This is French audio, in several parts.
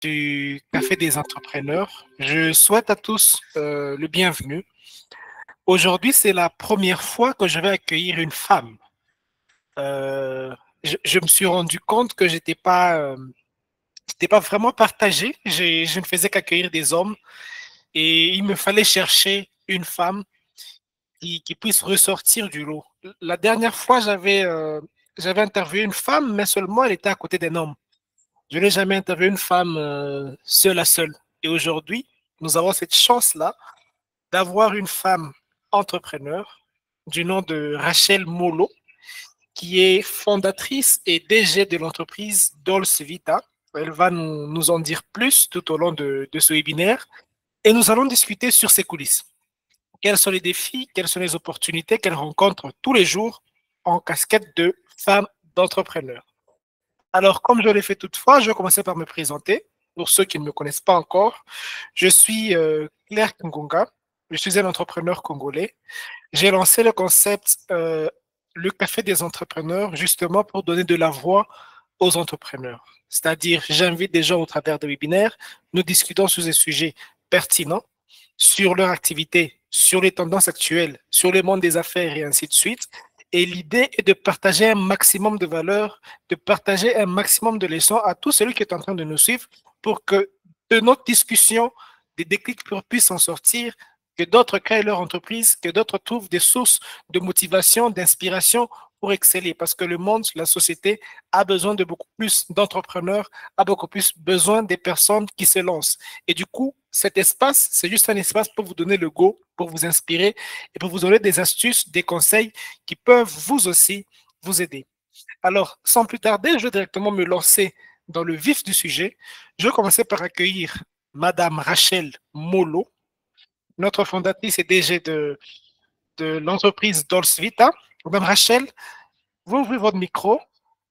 Du Café des entrepreneurs. Je souhaite à tous le bienvenu. Aujourd'hui, c'est la première fois que je vais accueillir une femme. Euh, je me suis rendu compte que j'étais pas vraiment partagé. Je ne faisais qu'accueillir des hommes et il me fallait chercher une femme qui puisse ressortir du lot. La dernière fois, j'avais interviewé une femme, mais seulement elle était à côté d'un homme. Je n'ai jamais interviewé une femme seule à seule. Et aujourd'hui, nous avons cette chance-là d'avoir une femme entrepreneur du nom de Rachel Molo, qui est fondatrice et DG de l'entreprise Dolce Vita. Elle va nous en dire plus tout au long de ce webinaire et nous allons discuter sur ses coulisses. Quels sont les défis, quelles sont les opportunités qu'elle rencontre tous les jours en casquette de femme d'entrepreneur. Alors, comme je l'ai fait toutefois, je vais commencer par me présenter. Pour ceux qui ne me connaissent pas encore, je suis Claire Ngonga. Je suis un entrepreneur congolais. J'ai lancé le concept le café des entrepreneurs justement pour donner de la voix aux entrepreneurs. C'est-à-dire, j'invite des gens au travers de webinaires, nous discutons sur des sujets pertinents, sur leur activité, sur les tendances actuelles, sur le monde des affaires et ainsi de suite. Et l'idée est de partager un maximum de valeurs, de partager un maximum de leçons à tout celui qui est en train de nous suivre pour que de notre discussion, des déclics puissent en sortir, que d'autres créent leur entreprise, que d'autres trouvent des sources de motivation, d'inspiration pour exceller. Parce que le monde, la société a besoin de beaucoup plus d'entrepreneurs, a beaucoup plus besoin des personnes qui se lancent. Et du coup, cet espace, c'est juste un espace pour vous donner le go, pour vous inspirer et pour vous donner des astuces, des conseils qui peuvent vous aussi vous aider. Alors, sans plus tarder, je vais directement me lancer dans le vif du sujet. Je vais commencer par accueillir Madame Rachel Molo, notre fondatrice et DG de l'entreprise Dolce Vita. Madame Rachel, vous ouvrez votre micro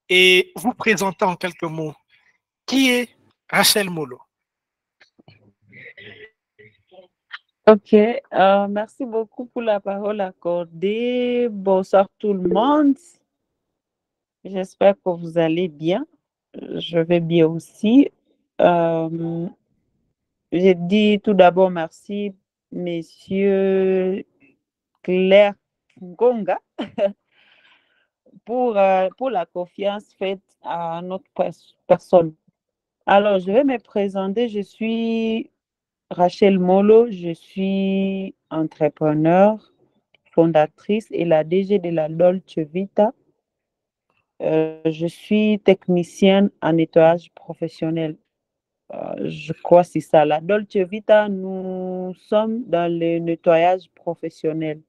et vous présentez en quelques mots qui est Rachel Molo. Ok, merci beaucoup pour la parole accordée. Bonsoir tout le monde. J'espère que vous allez bien. Je vais bien aussi. Euh, j'ai dit tout d'abord merci, messieurs Claire Ngonga, pour la confiance faite à notre personne. Alors, je vais me présenter. Je suis Rachel Molo, je suis entrepreneur, fondatrice et la DG de la Dolce Vita. Je suis technicienne en nettoyage professionnel. Je crois que c'est ça. La Dolce Vita, nous sommes dans le nettoyage professionnel.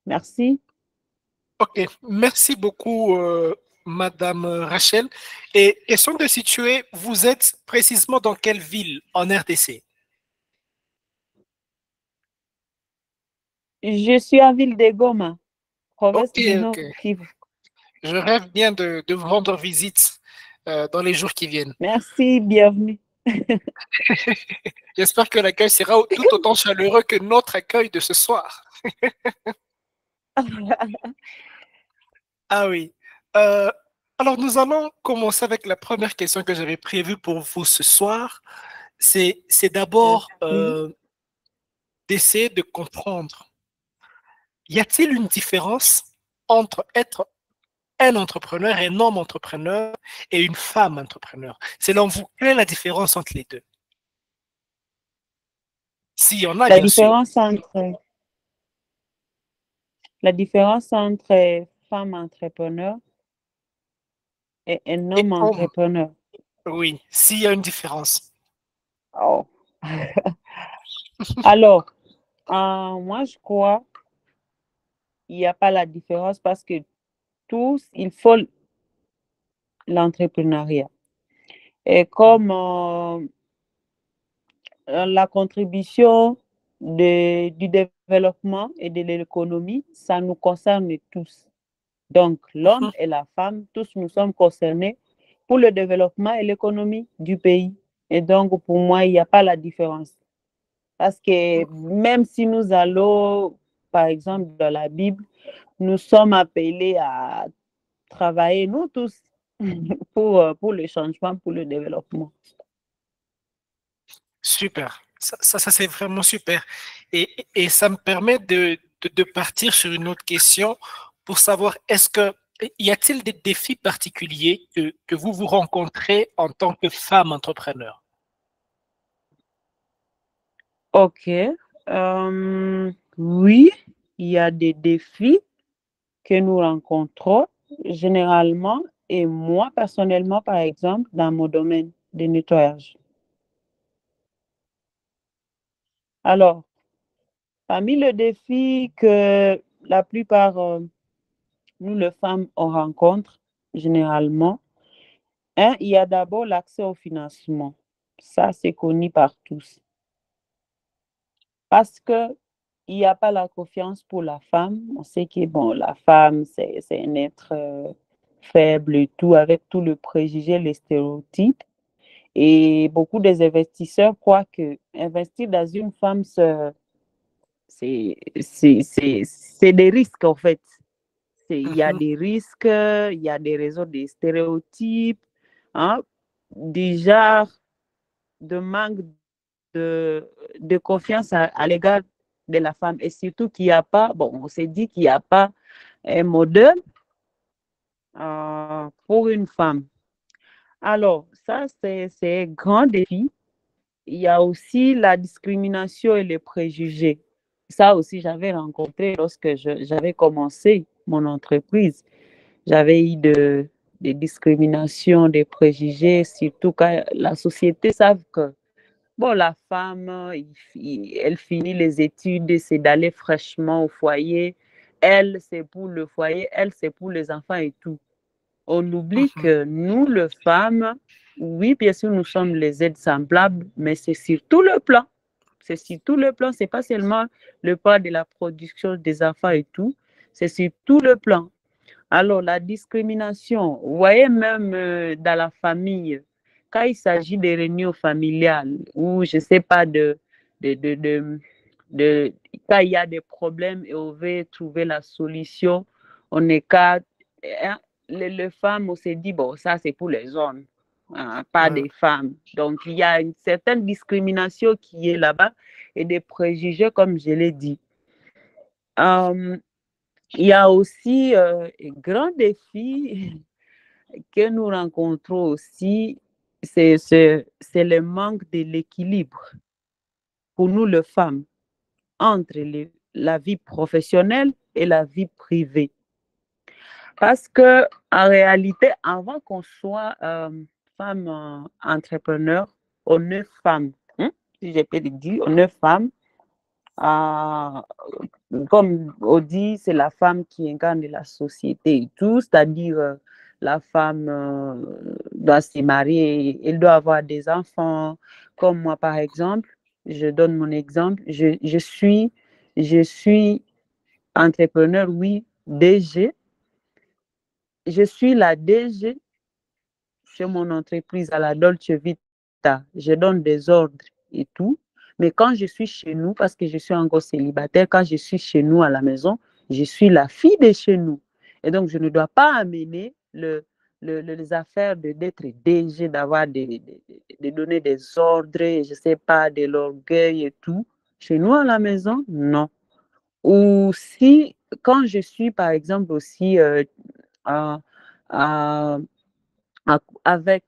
Merci. Ok, merci beaucoup, Madame Rachel. Et question de situer, vous êtes précisément dans quelle ville en RDC? Je suis à Ville de Goma, province Ok, du ok. Nord Kivu. Je rêve bien de vous rendre visite dans les jours qui viennent. Merci, bienvenue. J'espère que l'accueil sera tout autant chaleureux que notre accueil de ce soir. Ah oui. Euh, alors, nous allons commencer avec la première question que j'avais prévue pour vous ce soir. C'est d'abord Merci. d'essayer de comprendre. Y a-t-il une différence entre être un entrepreneur, un homme entrepreneur et une femme entrepreneur? Selon vous, quelle est la différence entre les deux? S'il y en a, La bien sûr. différence entre, la différence entre femme entrepreneur et un Et homme homme, entrepreneur. oui, s'il y a une différence. Oh. Alors, moi, je crois qu'il n'y a pas la différence parce que tous, il faut l'entrepreneuriat. Et comme la contribution du développement et de l'économie, ça nous concerne tous. Donc, l'homme Mhm. et la femme, tous nous sommes concernés pour le développement et l'économie du pays. Et donc, pour moi, il n'y a pas la différence. Parce que même si nous allons, par exemple, dans la Bible, nous sommes appelés à travailler, nous tous, pour le changement, pour le développement. Super. Ça c'est vraiment super. Et ça me permet de partir sur une autre question pour savoir, y a-t-il des défis particuliers que vous rencontrez en tant que femme entrepreneur? Ok. Oui, il y a des défis que nous rencontrons généralement et moi personnellement, par exemple, dans mon domaine de nettoyage. Alors, parmi les défis que la plupart, nous les femmes, on rencontre généralement, il y a d'abord l'accès au financement. Ça, c'est connu par tous. Parce que il n'y a pas la confiance pour la femme. On sait que bon, la femme, c'est un être faible et tout, avec tout le préjugé, les stéréotypes. Et beaucoup des investisseurs croient que investir dans une femme, c'est des risques en fait. Il y a Mhm, des risques, il y a des raisons des stéréotypes, hein, déjà de manque de, de confiance à l'égard de la femme. Et surtout qu'il n'y a pas, bon, on s'est dit qu'il n'y a pas un modèle pour une femme. Alors, ça, c'est un grand défi. Il y a aussi la discrimination et les préjugés. Ça aussi, j'avais rencontré lorsque j'avais commencé mon entreprise. J'avais eu des discriminations, des préjugés, surtout quand la société savent que bon, la femme, elle finit les études, c'est d'aller fraîchement au foyer. Elle, c'est pour le foyer, elle, c'est pour les enfants et tout. On oublie mhm. que nous, les femmes, oui, bien sûr, nous sommes les aides semblables, mais c'est sur tout le plan. C'est sur tout le plan, c'est pas seulement le plan de la production des enfants et tout, c'est sur tout le plan. Alors, la discrimination, vous voyez même dans la famille, quand il s'agit des réunions familiales ou je ne sais pas, de, de, de, quand il y a des problèmes et on veut trouver la solution, on écarte. Hein, les femmes, on s'est dit, bon, ça c'est pour les hommes, hein, pas Ouais. des femmes. Donc, il y a une certaine discrimination qui est là-bas et des préjugés, comme je l'ai dit. Euh, il y a aussi un grand défi que nous rencontrons aussi, c'est le manque de l'équilibre pour nous, les femmes, entre la vie professionnelle et la vie privée. Parce que en réalité, avant qu'on soit femme entrepreneur, on est femme. Hein? Si je peux le dire, on est femme. Euh, Comme on dit, c'est la femme qui incarne la société et tout, c'est-à-dire la femme doit se marier, elle doit avoir des enfants. Comme moi, par exemple, je donne mon exemple, je suis entrepreneur, oui, DG. Je suis la DG chez mon entreprise à la Dolce Vita. Je donne des ordres et tout. Mais quand je suis chez nous, parce que je suis encore célibataire, quand je suis chez nous à la maison, je suis la fille de chez nous. Et donc, je ne dois pas amener les affaires d'être DG, d'avoir de donner des ordres, je ne sais pas, de l'orgueil et tout. Chez nous à la maison, non. Ou si, quand je suis, par exemple, aussi à, à avec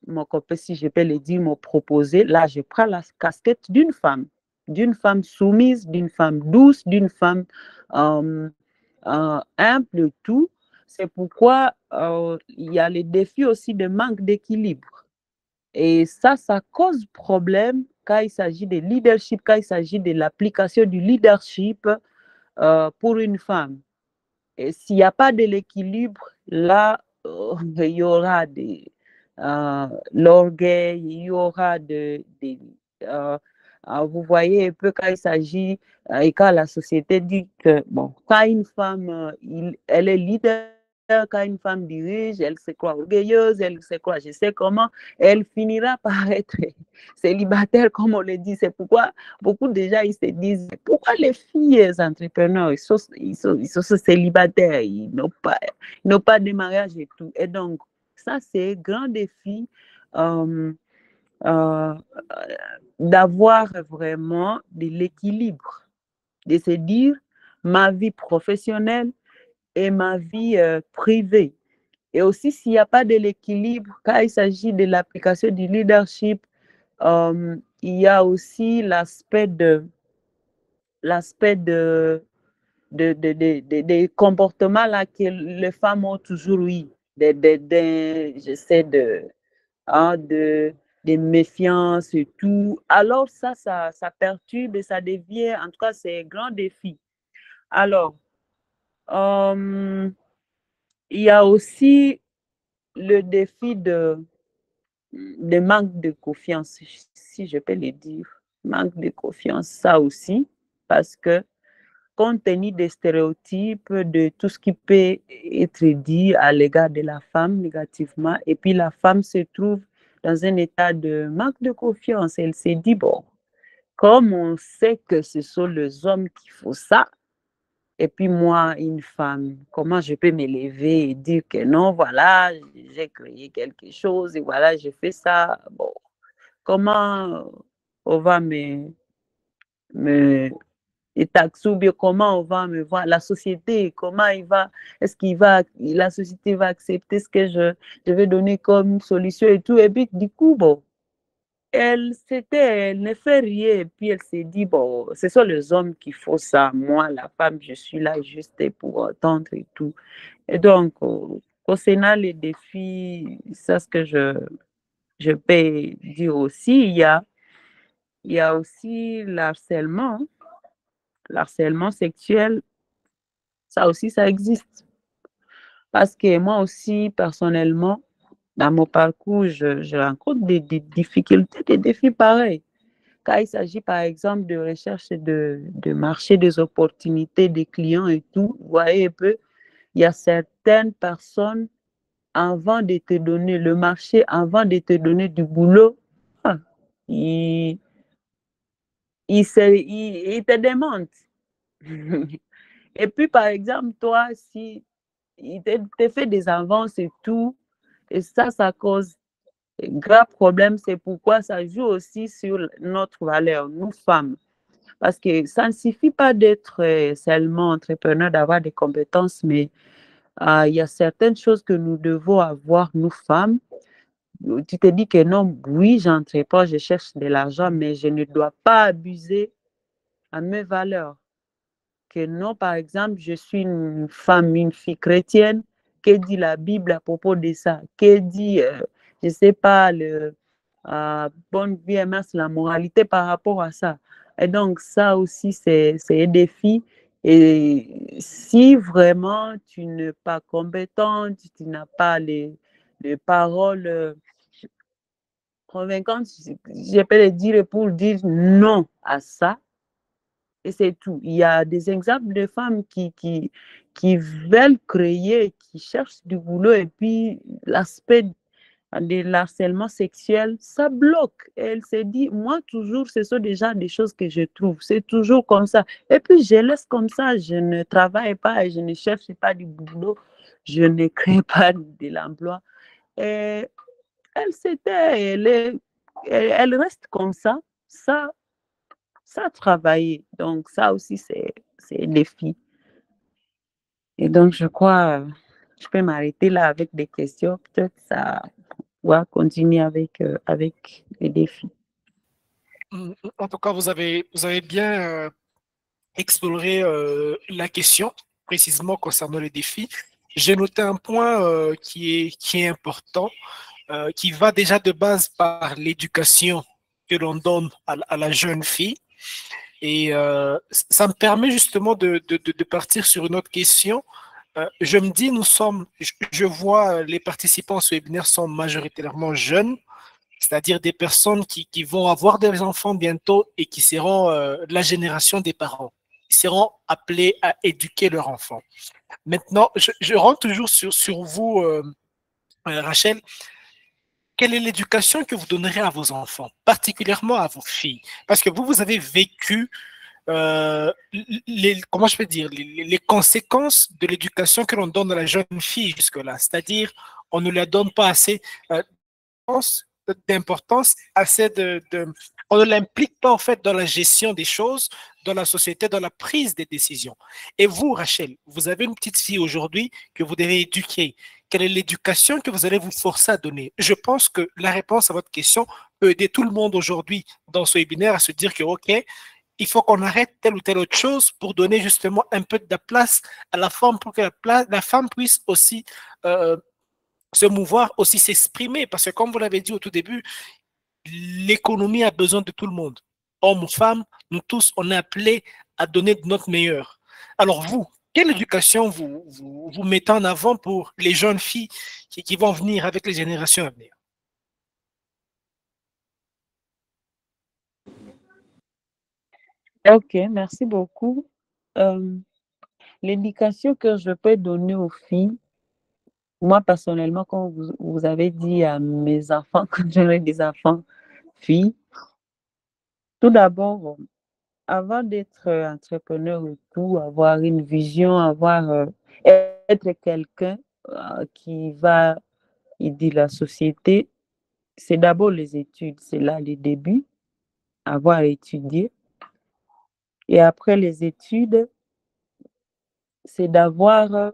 mon copain, si je peux le dire, m'a proposé, là, je prends la casquette d'une femme soumise, d'une femme douce, d'une femme euh, humble, tout. C'est pourquoi il y a les défis aussi de manque d'équilibre. Et ça cause problème quand il s'agit de leadership, quand il s'agit de l'application du leadership pour une femme. Et s'il n'y a pas de l'équilibre, là, il y aura l'orgueil, il y aura vous voyez un peu quand il s'agit, et quand la société dit que, bon, quand une femme, elle est leader, quand une femme dirige, elle se croit orgueilleuse, elle se croit, je sais comment, elle finira par être célibataire, comme on le dit. C'est pourquoi beaucoup déjà, ils se disent, pourquoi les filles entrepreneurs, ils sont célibataires, ils n'ont pas de mariage et tout. Et donc, ça, c'est un grand défi euh, d'avoir vraiment de l'équilibre, de se dire ma vie professionnelle et ma vie privée. Et aussi, s'il n'y a pas de l'équilibre, quand il s'agit de l'application du leadership, il y a aussi l'aspect des comportements là que les femmes ont toujours eu, j'essaie de méfiance et tout. Alors ça perturbe et ça devient, en tout cas, c'est un grand défi. Alors, il y a aussi le défi de manque de confiance, si je peux le dire. Manque de confiance, ça aussi, parce que compte tenu des stéréotypes, de tout ce qui peut être dit à l'égard de la femme négativement, et puis la femme se trouve dans un état de manque de confiance. Elle s'est dit, bon, comme on sait que ce sont les hommes qui font ça, et puis moi, une femme, comment je peux m'élever et dire que non, voilà, j'ai créé quelque chose et voilà, j'ai fait ça. Bon, comment on va me et taxes ou bien comment on va me voir, la société, comment est-ce la société va accepter ce que je vais donner comme solution et tout. Et puis, du coup, bon, elle ne fait rien. Et puis, elle s'est dit, bon, ce sont les hommes qui font ça. Moi, la femme, je suis là juste pour entendre et tout. Et donc, concernant les défis, c'est ce que je peux dire aussi. Il y a aussi l'harcèlement. L'harcèlement sexuel, ça aussi, ça existe. Parce que moi aussi, personnellement, dans mon parcours, je rencontre des difficultés, des défis pareils. Quand il s'agit, par exemple, de recherche de marché, des opportunités, des clients et tout, vous voyez un peu, il y a certaines personnes, avant de te donner le marché, avant de te donner du boulot, ah, ils, ils te demandent. Et puis, par exemple, toi, si il te fait des avances et tout, et ça cause un grave problème. C'est pourquoi ça joue aussi sur notre valeur, nous femmes. Parce que ça ne suffit pas d'être seulement entrepreneur, d'avoir des compétences, mais il y a certaines choses que nous devons avoir, nous femmes. Tu te dis que non, oui, j'entreprends, je cherche de l'argent, mais je ne dois pas abuser à mes valeurs. Que non, par exemple, je suis une femme, une fille chrétienne, que dit la Bible à propos de ça? Que dit, je ne sais pas, bonne vie et mœurs, la moralité par rapport à ça? Et donc, ça aussi, c'est un défi. Et si vraiment tu n'es pas compétente, tu n'as pas les paroles convaincantes, je peux le dire pour dire non à ça, et c'est tout. Il y a des exemples de femmes qui veulent créer, qui cherchent du boulot et puis l'aspect de l'harcèlement sexuel, ça bloque. Elle se dit, moi toujours, ce sont déjà des choses que je trouve. C'est toujours comme ça. Et puis je laisse comme ça, je ne travaille pas et je ne cherche pas du boulot, je ne crée pas de l'emploi. Et elle s'était, elle reste comme ça ça travailler. Donc, ça aussi, c'est un défi. Et donc, je crois, je peux m'arrêter là avec des questions. Peut-être ça va continuer avec les défis. En tout cas, vous avez bien exploré la question, précisément concernant les défis. J'ai noté un point qui est important, qui va déjà de base par l'éducation que l'on donne à la jeune fille. Et ça me permet justement de partir sur une autre question. Je me dis, je vois les participants à ce webinaire sont majoritairement jeunes, c'est-à-dire des personnes qui vont avoir des enfants bientôt et qui seront de la génération des parents. Ils seront appelés à éduquer leurs enfants. Maintenant, je rentre toujours sur vous, Rachel. Quelle est l'éducation que vous donnerez à vos enfants, particulièrement à vos filles? Parce que vous avez vécu comment je peux dire, les conséquences de l'éducation que l'on donne à la jeune fille jusque-là. C'est-à-dire, on ne la donne pas assez. d'importance, on ne l'implique pas en fait dans la gestion des choses, dans la société, dans la prise des décisions. Et vous, Rachel, vous avez une petite fille aujourd'hui que vous devez éduquer. Quelle est l'éducation que vous allez vous forcer à donner? Je pense que la réponse à votre question peut aider tout le monde aujourd'hui dans ce webinaire à se dire que, OK, il faut qu'on arrête telle ou telle autre chose pour donner justement un peu de place à la femme pour que la femme puisse aussi se mouvoir, aussi s'exprimer. Parce que comme vous l'avez dit au tout début, l'économie a besoin de tout le monde. Hommes ou femmes, nous tous, on est appelés à donner de notre meilleur. Alors vous, quelle éducation vous mettez en avant pour les jeunes filles qui vont venir avec les générations à venir? Ok, merci beaucoup. L'éducation que je peux donner aux filles, moi personnellement, quand vous avez dit à mes enfants, quand j'aurai des enfants filles, tout d'abord, avant d'être entrepreneur et tout, avoir une vision, être quelqu'un qui va aider la société, c'est d'abord les études, c'est là le début, avoir étudié. Et après les études, c'est d'avoir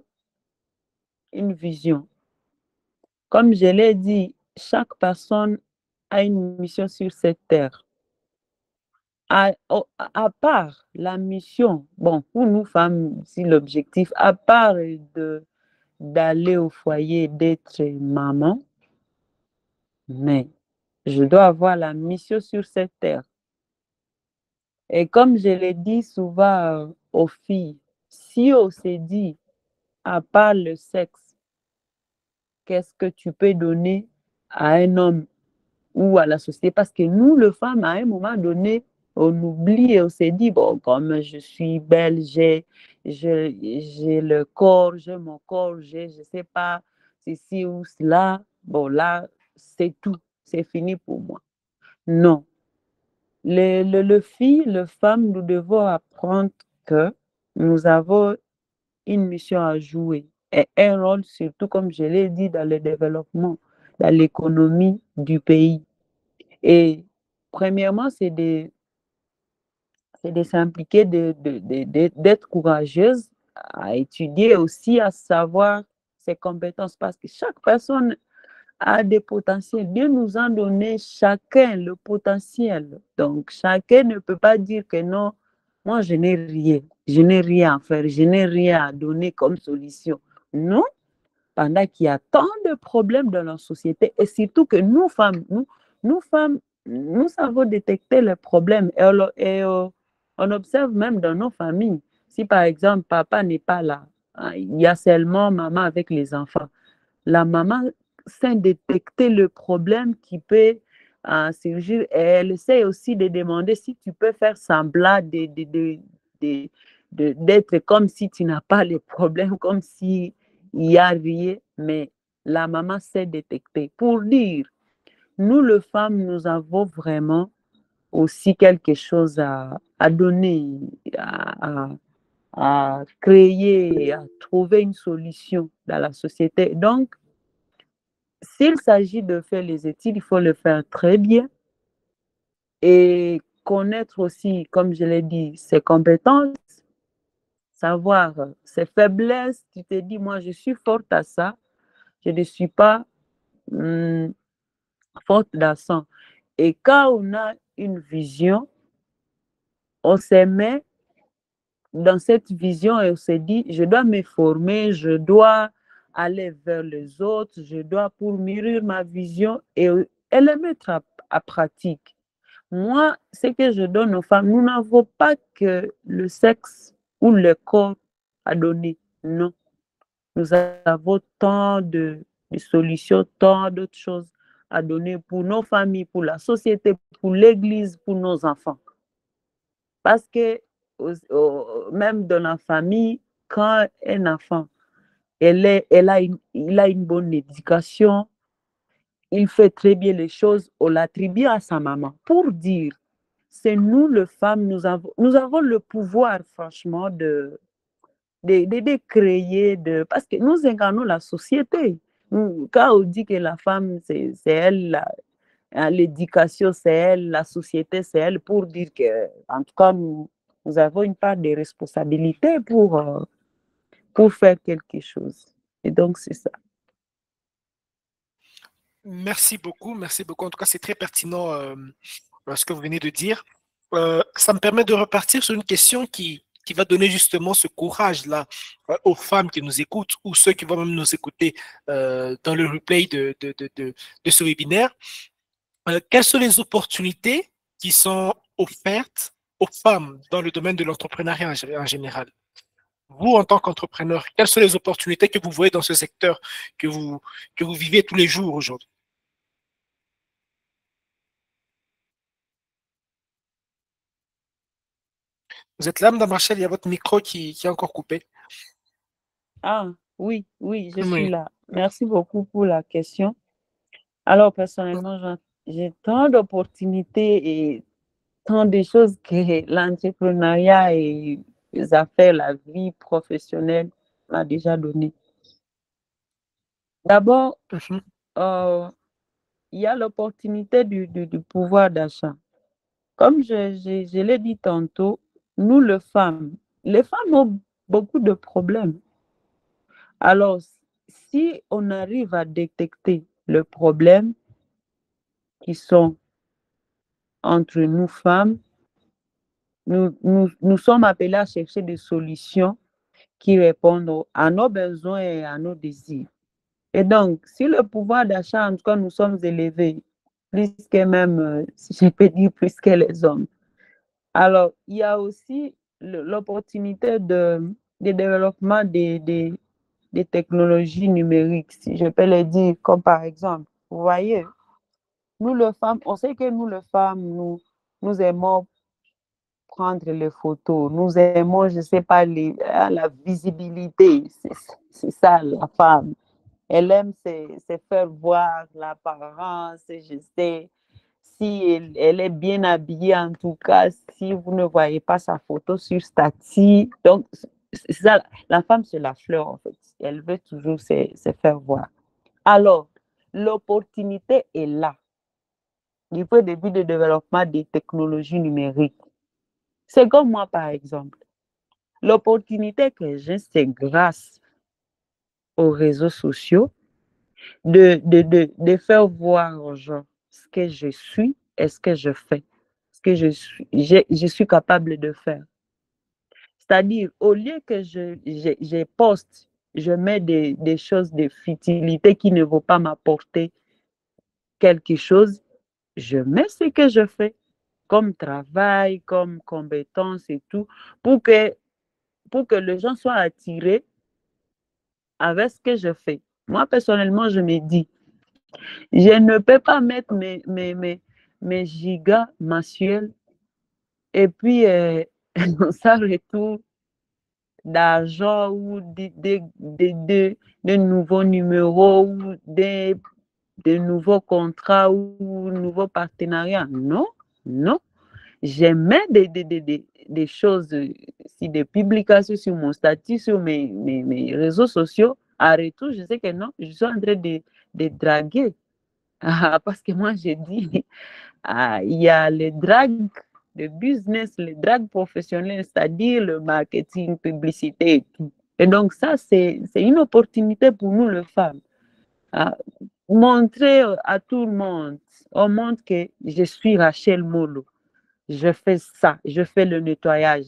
une vision. Comme je l'ai dit, chaque personne a une mission sur cette terre. À part la mission, bon, pour nous femmes, si l'objectif, à part d'aller au foyer, d'être maman, mais je dois avoir la mission sur cette terre. Et comme je l'ai dit souvent aux filles, si on s'est dit, à part le sexe, qu'est-ce que tu peux donner à un homme ou à la société? Parce que nous, les femmes, à un moment donné, on oublie et on s'est dit, bon, comme je suis belle, j'ai le corps, j'ai mon corps, je ne sais pas, ceci ou cela, bon, là, c'est tout, c'est fini pour moi. Non. Les filles, les femmes, nous devons apprendre que nous avons une mission à jouer et un rôle, surtout, comme je l'ai dit, dans le développement, dans l'économie du pays. Et premièrement, c'est de s'impliquer, d'être courageuse, à étudier aussi, à savoir ses compétences, parce que chaque personne a des potentiels. Dieu nous a donné chacun le potentiel. Donc, chacun ne peut pas dire que non, moi, je n'ai rien à faire, je n'ai rien à donner comme solution. Non, pendant qu'il y a tant de problèmes dans la société et surtout que nous femmes, nous femmes, nous savons détecter les problèmes on observe même dans nos familles. Si par exemple papa n'est pas là, il y a seulement maman avec les enfants. La maman sait détecter le problème qui peut surgir et elle sait aussi de demander si tu peux faire semblant d'être comme si tu n'as pas les problèmes, comme si il y a rien, mais la maman sait détecter. Pour dire, nous les femmes, nous avons vraiment aussi quelque chose à donner, à créer, à trouver une solution dans la société. Donc, s'il s'agit de faire les études, il faut le faire très bien et connaître aussi, comme je l'ai dit, ses compétences, savoir ses faiblesses. Tu te dis, moi, je suis forte à ça, je ne suis pas forte dans ça. Et quand on a une vision, on se met dans cette vision et on se dit, je dois me former, je dois aller vers les autres, je dois pour mûrir ma vision et la mettre à pratique. Moi, ce que je donne aux femmes, nous n'avons pas que le sexe ou le corps à donner. Non. Nous avons tant de solutions, tant d'autres choses à donner pour nos familles, pour la société, pour l'Église, pour nos enfants. Parce que même dans la famille, quand un enfant, il a une bonne éducation, il fait très bien les choses, on l'attribue à sa maman. Pour dire, c'est nous, les femmes, nous avons le pouvoir, franchement, de créer, parce que nous incarnons la société. Quand on dit que la femme, c'est elle, l'éducation, c'est elle, la société, c'est elle, pour dire que, en tout cas, nous avons une part de responsabilité pour faire quelque chose. Et donc, c'est ça. Merci beaucoup, merci beaucoup. En tout cas, c'est très pertinent ce que vous venez de dire. Ça me permet de repartir sur une question qui va donner justement ce courage-là aux femmes qui nous écoutent ou ceux qui vont même nous écouter dans le replay de ce webinaire. Quelles sont les opportunités qui sont offertes aux femmes dans le domaine de l'entrepreneuriat en général? Vous, en tant qu'entrepreneur, quelles sont les opportunités que vous voyez dans ce secteur que vous vivez tous les jours aujourd'hui? Vous êtes là, Mme Rachel, il y a votre micro qui est encore coupé. Ah, oui, oui, je suis Oui. là. Merci beaucoup pour la question. Alors, personnellement, j'ai tant d'opportunités et tant de choses que l'entrepreneuriat et les affaires, la vie professionnelle m'a déjà donné. D'abord, Mhm. il y a l'opportunité du pouvoir d'achat. Comme je l'ai dit tantôt, nous, les femmes ont beaucoup de problèmes. Alors, si on arrive à détecter le problème qui sont entre nous femmes, nous sommes appelés à chercher des solutions qui répondent à nos besoins et à nos désirs. Et donc, si le pouvoir d'achat, en tout cas, nous sommes élevés, plus que même, si je peux dire, plus que les hommes. Alors, il y a aussi l'opportunité de développement des technologies numériques, si je peux le dire, comme par exemple, vous voyez, nous les femmes, on sait que nous les femmes, nous aimons prendre les photos, nous aimons, je ne sais pas, la visibilité, c'est ça la femme. Elle aime se faire voir l'apparence, je sais, si elle est bien habillée en tout cas, si vous ne voyez pas sa photo sur statut. Donc, c'est ça, la femme, c'est la fleur en fait. Elle veut toujours se faire voir. Alors, l'opportunité est là. Il faut début de développement des technologies numériques. C'est comme moi, par exemple. L'opportunité que j'ai, c'est grâce aux réseaux sociaux de faire voir aux gens ce que je suis et ce que je fais, ce que je suis capable de faire. C'est-à-dire, au lieu que je poste, je mets des choses de futilité qui ne vont pas m'apporter quelque chose, je mets ce que je fais comme travail, comme compétence et tout, pour que les gens soient attirés avec ce que je fais. Moi, personnellement, je me dis, je ne peux pas mettre mes gigas mensuels et puis ça retourne d'argent ou de nouveaux numéros ou de nouveaux contrats ou nouveaux partenariats. Non, non. J'aimais des choses, si des publications sur mon statut, sur mes réseaux sociaux. À retour, je sais que non, je suis en train de draguer. Parce que moi, j'ai dit, il y a les dragues de business, les dragues professionnelles, c'est-à-dire le marketing, publicité et tout. Et donc, ça, c'est une opportunité pour nous, les femmes. À montrer à tout le monde, on montre que je suis Rachel Molo. Je fais ça, je fais le nettoyage,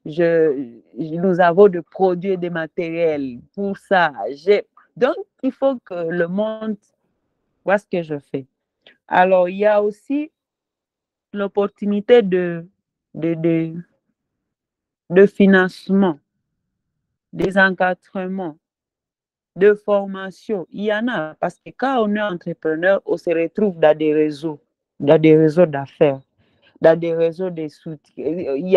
nous avons des produits et des matériels pour ça. Donc, il faut que le monde voit ce que je fais. Alors, il y a aussi l'opportunité de, de, de financement, des encadrements, de formation. Il y en a parce que quand on est entrepreneur, on se retrouve dans des réseaux d'affaires, dans des réseaux de soutien. Il y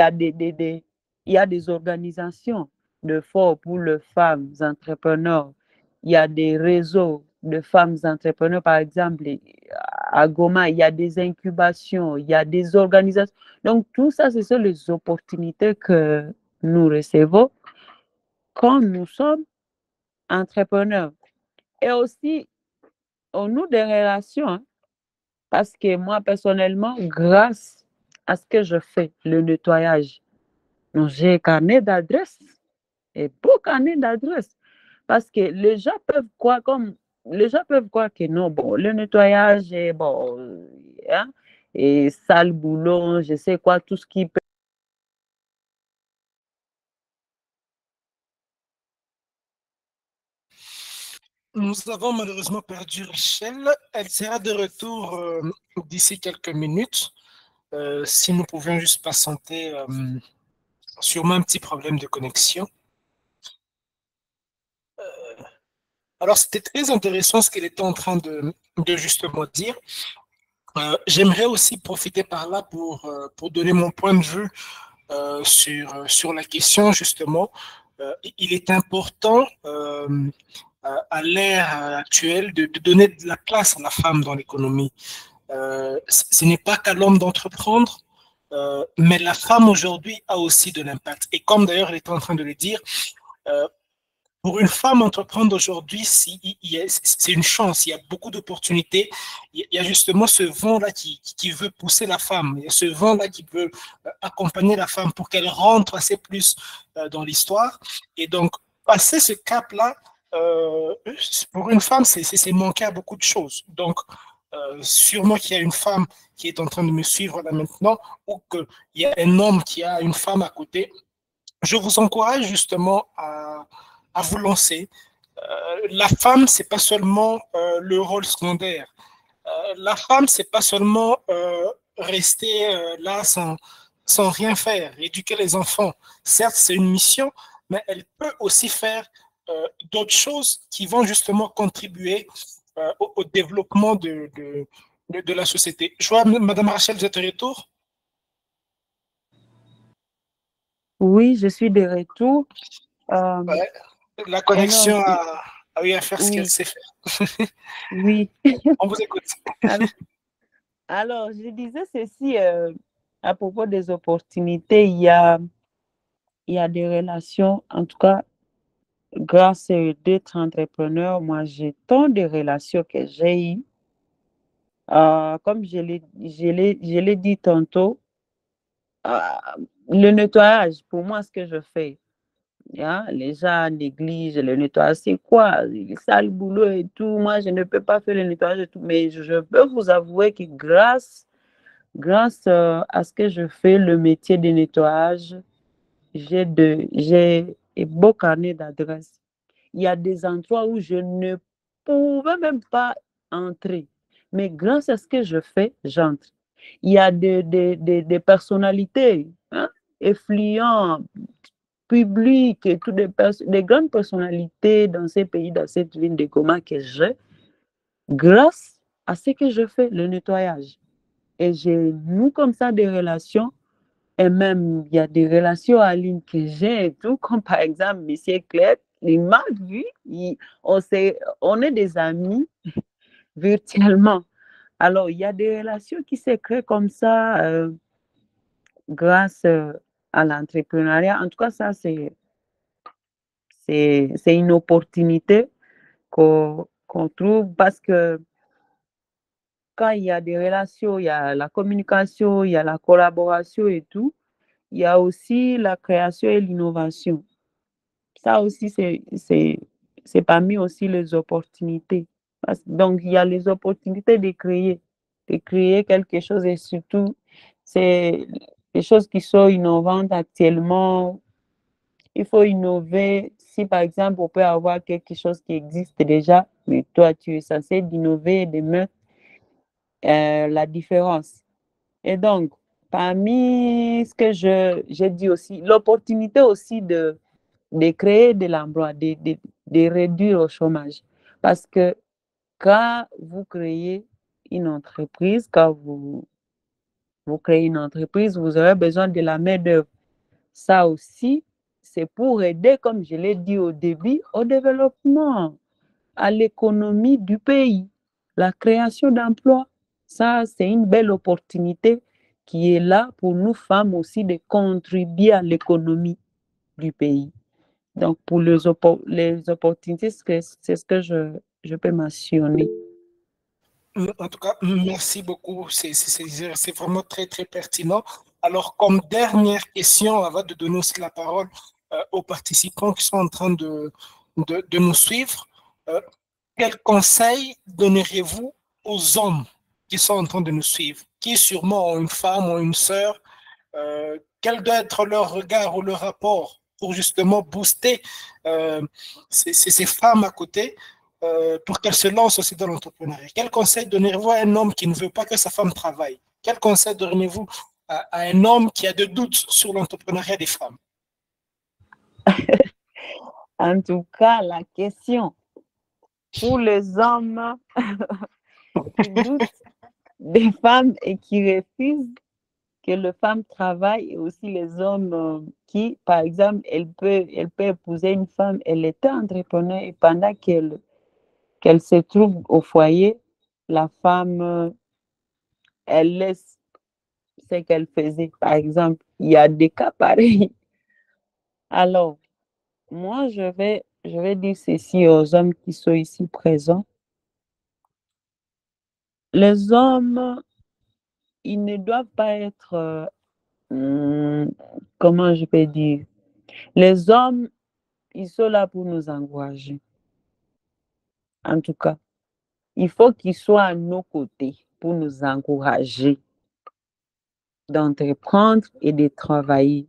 a des organisations de fonds pour les femmes entrepreneurs. Il y a des réseaux de femmes entrepreneurs, par exemple, à Goma, il y a des incubations, il y a des organisations. Donc, tout ça, ce sont les opportunités que nous recevons quand nous sommes entrepreneurs. Et aussi, on noue des relations. Hein. Parce que moi, personnellement, grâce à ce que je fais, le nettoyage, j'ai un carnet d'adresses et beau carnet d'adresses. Parce que les gens peuvent croire que non, bon, le nettoyage est bon, hein, et sale boulot, je sais quoi, tout ce qui peut. Nous avons malheureusement perdu Rachel. Elle sera de retour d'ici quelques minutes. Si nous pouvions juste patienter, sûrement un petit problème de connexion. Alors, c'était très intéressant ce qu'elle était en train de justement dire. J'aimerais aussi profiter par là pour donner mon point de vue sur la question, justement. Il est important à l'ère actuelle de donner de la place à la femme dans l'économie. Ce n'est pas qu'à l'homme d'entreprendre, mais la femme aujourd'hui a aussi de l'impact. Et comme d'ailleurs elle était en train de le dire, euh, pour une femme entreprendre aujourd'hui, c'est une chance, il y a beaucoup d'opportunités. Il y a justement ce vent-là qui veut pousser la femme, il y a ce vent-là qui veut accompagner la femme pour qu'elle rentre assez plus dans l'histoire. Et donc, passer ce cap-là, pour une femme, c'est manquer à beaucoup de choses. Donc, sûrement qu'il y a une femme qui est en train de me suivre là maintenant, ou qu'il y a un homme qui a une femme à côté. Je vous encourage justement à vous lancer. La femme, c'est pas seulement le rôle secondaire. La femme, c'est pas seulement rester là sans rien faire, éduquer les enfants. Certes, c'est une mission, mais elle peut aussi faire d'autres choses qui vont justement contribuer au développement de la société. Je vois, Madame Rachel, vous êtes de retour? Oui, je suis de retour. Euh, Ouais. La alors, connexion a eu à faire ce qu'elle oui, sait faire. oui. On vous écoute. Alors, alors, je disais ceci à propos des opportunités. Il y a des relations, en tout cas, grâce d'être entrepreneur, moi, j'ai tant de relations que j'ai eues. Comme je l'ai dit tantôt, euh, le nettoyage, pour moi, ce que je fais, hein, les gens négligent le nettoyage. C'est quoi? Le sale boulot et tout. Moi, je ne peux pas faire le nettoyage et tout. Mais je peux vous avouer que grâce à ce que je fais, le métier de nettoyage, j'ai un beau carnet d'adresses. Il y a des endroits où je ne pouvais même pas entrer. Mais grâce à ce que je fais, j'entre. Il y a des personnalités, hein, influents, publiques, et toutes des grandes personnalités dans ces pays, dans cette ville de Goma que j'ai, grâce à ce que je fais, le nettoyage. Et j'ai, nous, comme ça, des relations. Et même, il y a des relations en ligne que j'ai et tout, comme par exemple, Monsieur Claire, il m'a vu, on est des amis virtuellement. Alors, il y a des relations qui se créent comme ça grâce à l'entrepreneuriat. En tout cas, ça, c'est une opportunité qu'on trouve parce que quand il y a des relations, il y a la communication, il y a la collaboration et tout, il y a aussi la création et l'innovation. Ça aussi, c'est parmi aussi les opportunités. Donc, il y a les opportunités de créer quelque chose et surtout, c'est les choses qui sont innovantes actuellement. Il faut innover. Si par exemple, on peut avoir quelque chose qui existe déjà, mais toi, tu es censé d'innover et de mettre la différence. Et donc, parmi ce que j'ai dit aussi, l'opportunité aussi de créer de l'emploi, de réduire le chômage. Parce que quand vous créez une entreprise, quand vous créez une entreprise, vous aurez besoin de la main-d'œuvre. Ça aussi, c'est pour aider, comme je l'ai dit au début, au développement, à l'économie du pays, la création d'emplois. Ça, c'est une belle opportunité qui est là pour nous femmes aussi de contribuer à l'économie du pays. Donc, pour les opportunités, c'est ce que je peux mentionner. En tout cas, merci beaucoup. C'est vraiment très, très pertinent. Alors, comme dernière question, avant de donner aussi la parole aux participants qui sont en train de nous suivre, euh, quel conseil donnerez-vous aux hommes qui sont en train de nous suivre, qui sûrement ont une femme ou une sœur? Quel doit être leur regard ou leur rapport pour justement booster ces femmes à côté pour qu'elles se lancent aussi dans l'entrepreneuriat? Quel conseil donnerez-vous à un homme qui ne veut pas que sa femme travaille? Quel conseil donnez-vous à un homme qui a des doutes sur l'entrepreneuriat des femmes? En tout cas, la question pour les hommes qui doutent des femmes et qui refusent que les femmes travaillent, et aussi les hommes qui, par exemple, elle peut épouser une femme, elle était entrepreneur et pendant qu'elle se trouve au foyer, la femme, elle laisse ce qu'elle faisait. Par exemple, il y a des cas pareils. Alors, moi, je vais dire ceci aux hommes qui sont ici présents. Les hommes, ils ne doivent pas être, comment je peux dire, les hommes, ils sont là pour nous encourager. En tout cas, il faut qu'ils soient à nos côtés pour nous encourager d'entreprendre et de travailler.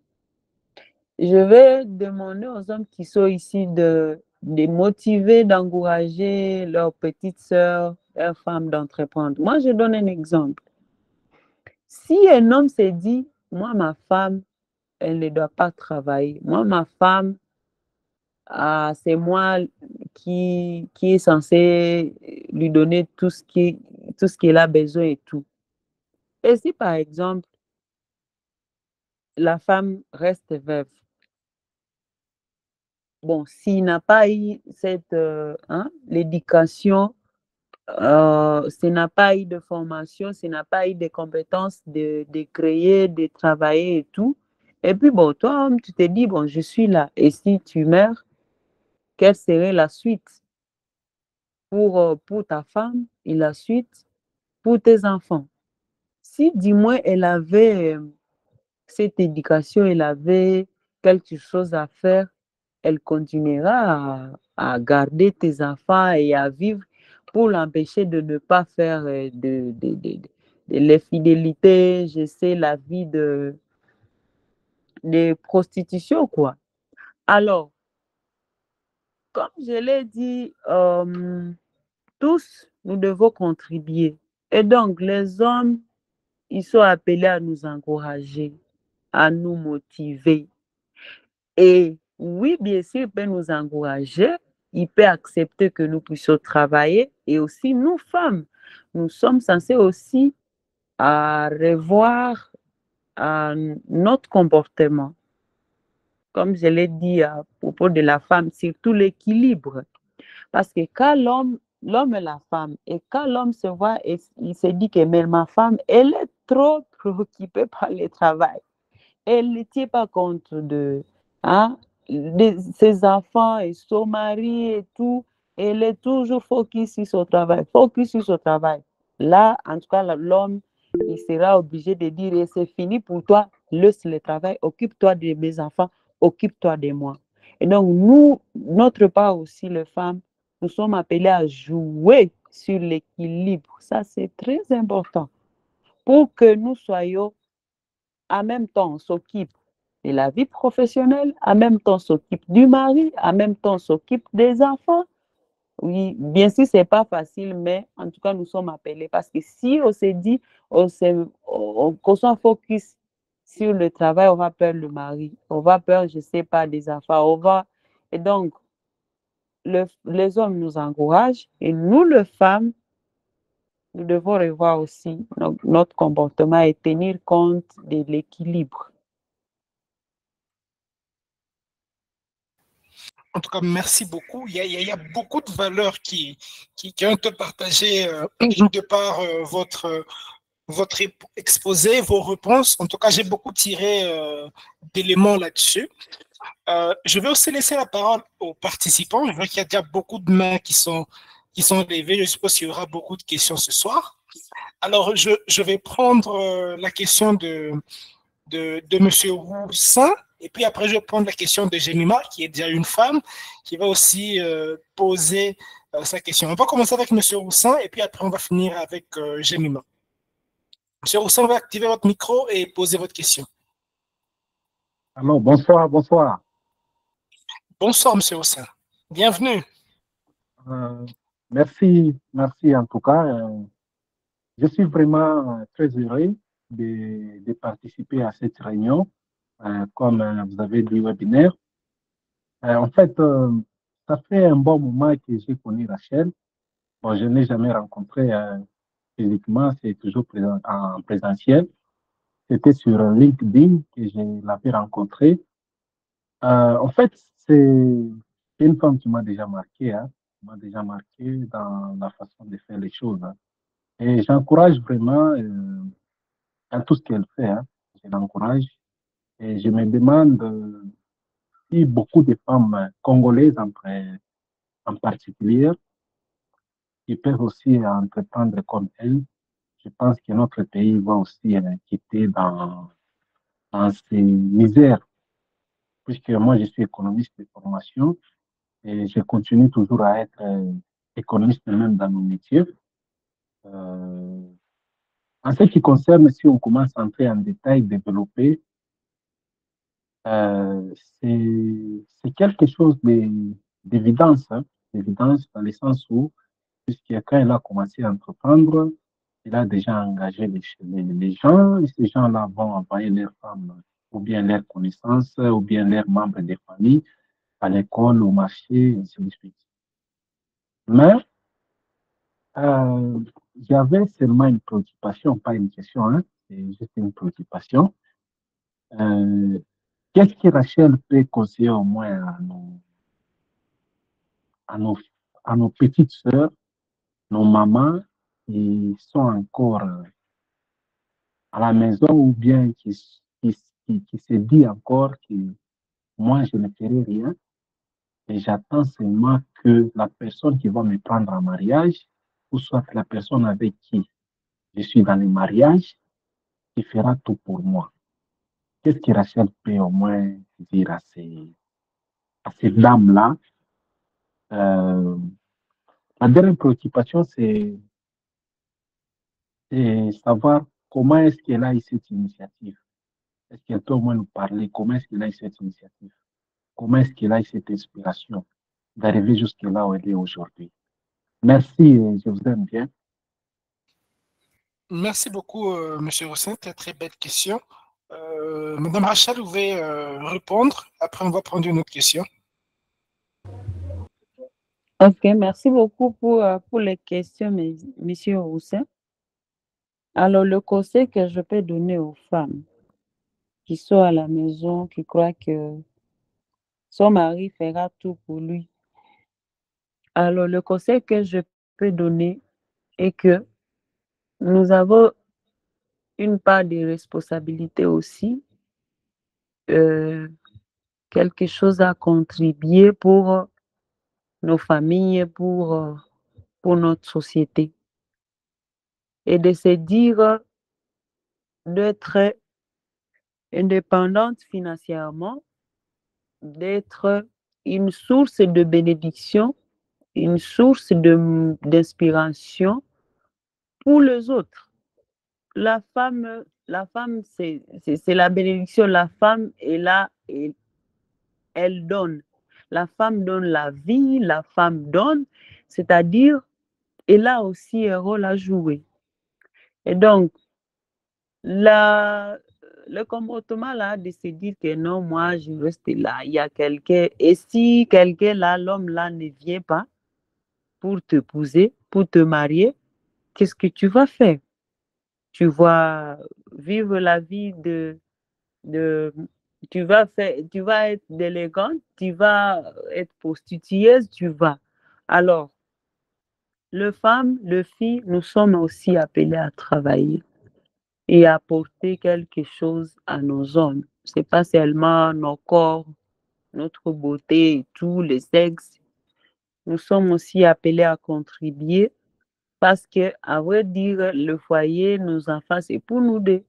Je vais demander aux hommes qui sont ici de motiver, d'encourager leurs petites sœurs, leurs femmes d'entreprendre. Moi, je donne un exemple. Si un homme s'est dit, moi, ma femme, elle ne doit pas travailler. Moi, ma femme, c'est moi qui est censé lui donner tout ce qu'elle a besoin et tout. Et si, par exemple, la femme reste veuve, bon, s'il n'a pas eu l'éducation, s'il n'a pas eu de formation, s'il n'a pas eu de compétences de créer, de travailler et tout, et puis bon, toi, homme, tu te dis, bon, je suis là, et si tu meurs, quelle serait la suite pour ta femme et la suite pour tes enfants? Si, du moins, elle avait cette éducation, elle avait quelque chose à faire, elle continuera à garder tes enfants et à vivre pour l'empêcher de ne pas faire de l'infidélité, je sais, la vie de prostitution, quoi. Alors, comme je l'ai dit, tous, nous devons contribuer. Et donc, les hommes, ils sont appelés à nous encourager, à nous motiver. Et oui, bien sûr, il peut nous encourager, il peut accepter que nous puissions travailler. Et aussi, nous, femmes, nous sommes censés aussi revoir notre comportement. Comme je l'ai dit à propos de la femme, surtout l'équilibre. Parce que quand l'homme et la femme, et quand l'homme se voit et il se dit que mais ma femme, elle est trop préoccupée par le travail. Elle ne tient pas compte de ses enfants et son mari et tout. Elle est toujours focus sur son travail, focus sur son travail. Là, en tout cas, l'homme, il sera obligé de dire, c'est fini pour toi, laisse le travail, occupe-toi de mes enfants, occupe-toi de moi. Et donc, nous, notre part aussi, les femmes, nous sommes appelés à jouer sur l'équilibre. Ça, c'est très important pour que nous soyons, en même temps, on s'occupe de la vie professionnelle, en même temps, on s'occupe du mari, en même temps, on s'occupe des enfants. Oui, bien sûr, ce n'est pas facile, mais en tout cas, nous sommes appelés parce que si on s'est dit qu'on soit focus sur le travail, on va perdre le mari, on va perdre, je ne sais pas, des enfants, Et donc, les hommes nous encouragent et nous, les femmes, nous devons revoir aussi notre comportement et tenir compte de l'équilibre. En tout cas, merci beaucoup. Il y a beaucoup de valeurs qui ont été partagées de par votre exposé, vos réponses. En tout cas, j'ai beaucoup tiré d'éléments là-dessus. Je vais aussi laisser la parole aux participants. Je vois qu'il y a déjà beaucoup de mains qui sont levées. Je suppose qu'il y aura beaucoup de questions ce soir. Alors, je vais prendre la question de M. Roussin, et puis après, je vais prendre la question de Jemima, qui est déjà une femme, qui va aussi poser sa question. On va commencer avec M. Roussin, et puis après, on va finir avec Jemima. M. Roussin, on va activer votre micro et poser votre question. Alors, bonsoir, bonsoir. Bonsoir, M. Roussin. Bienvenue. Merci en tout cas. Je suis vraiment très heureux de participer à cette réunion, comme vous avez dit, webinaire. En fait, ça fait un bon moment que j'ai connu Rachel. Bon, je ne l'ai jamais rencontré physiquement, c'est toujours en présentiel. C'était sur LinkedIn que je l'avais rencontré. En fait, c'est une femme qui m'a déjà marqué, hein, m'a déjà marqué dans la façon de faire les choses, hein. Et j'encourage vraiment à tout ce qu'elle fait, hein. Je l'encourage. Et je me demande si beaucoup de femmes congolaises en particulier qui peuvent aussi entreprendre comme elle. Je pense que notre pays va aussi quitter dans ces misères, puisque moi, je suis économiste de formation et je continue toujours à être économiste même dans mon métier. Euh, En ce qui concerne, si on commence à entrer en détail, développer, euh, c'est quelque chose d'évidence, hein, d'évidence dans le sens où, puisque quand elle a commencé à entreprendre, il a déjà engagé les gens, et ces gens-là vont envoyer leurs femmes ou bien leurs connaissances, ou bien leurs membres des familles à l'école, au marché, et ainsi de suite. Mais j'avais seulement une préoccupation, pas une question, hein, c'est juste une préoccupation. Euh, Qu'est-ce que Rachel peut conseiller au moins à nos, à nos petites sœurs, nos mamans qui sont encore à la maison ou bien qui se dit encore que moi, je ne ferai rien et j'attends seulement que la personne qui va me prendre en mariage ou soit la personne avec qui je suis dans le mariage qui fera tout pour moi. Qu'est-ce que Rachel peut au moins dire à ces dames-là? Euh, La dernière préoccupation, c'est savoir comment est-ce qu'elle a eu cette initiative. Est-ce qu'elle peut au moins nous parler comment est-ce qu'elle a eu cette initiative? Comment est-ce qu'elle a eu cette inspiration d'arriver jusque là où elle est aujourd'hui? Merci, et je vous aime bien. Merci beaucoup, M. Roussin. Très, très belle question. Madame Rachel, vous pouvez répondre. Après, on va prendre une autre question. Ok, merci beaucoup pour les questions, Monsieur Roussin. Alors, le conseil que je peux donner aux femmes qui sont à la maison, qui croient que son mari fera tout pour lui. Alors, le conseil que je peux donner est que nous avons une part de responsabilité aussi, quelque chose à contribuer pour nos familles, pour notre société. Et de se dire d'être indépendante financièrement, d'être une source de bénédiction, une source d'inspiration pour les autres. La femme, c'est la bénédiction. La femme est là et elle donne. La femme donne la vie, la femme donne, c'est-à-dire, elle a aussi un rôle à jouer. Et donc, le comportement là de se dire que non, moi, je reste là, il y a quelqu'un, et si quelqu'un là, l'homme là ne vient pas pour t'épouser, pour te marier, qu'est-ce que tu vas faire? Tu vas vivre la vie de tu vas être élégante, tu vas être prostitueuse, tu vas. Alors, les femmes, les filles, nous sommes aussi appelées à travailler et apporter quelque chose à nos hommes. C'est pas seulement nos corps, notre beauté et tout, les sexes, nous sommes aussi appelés à contribuer parce que, à vrai dire, le foyer, nos enfants, c'est pour nous deux.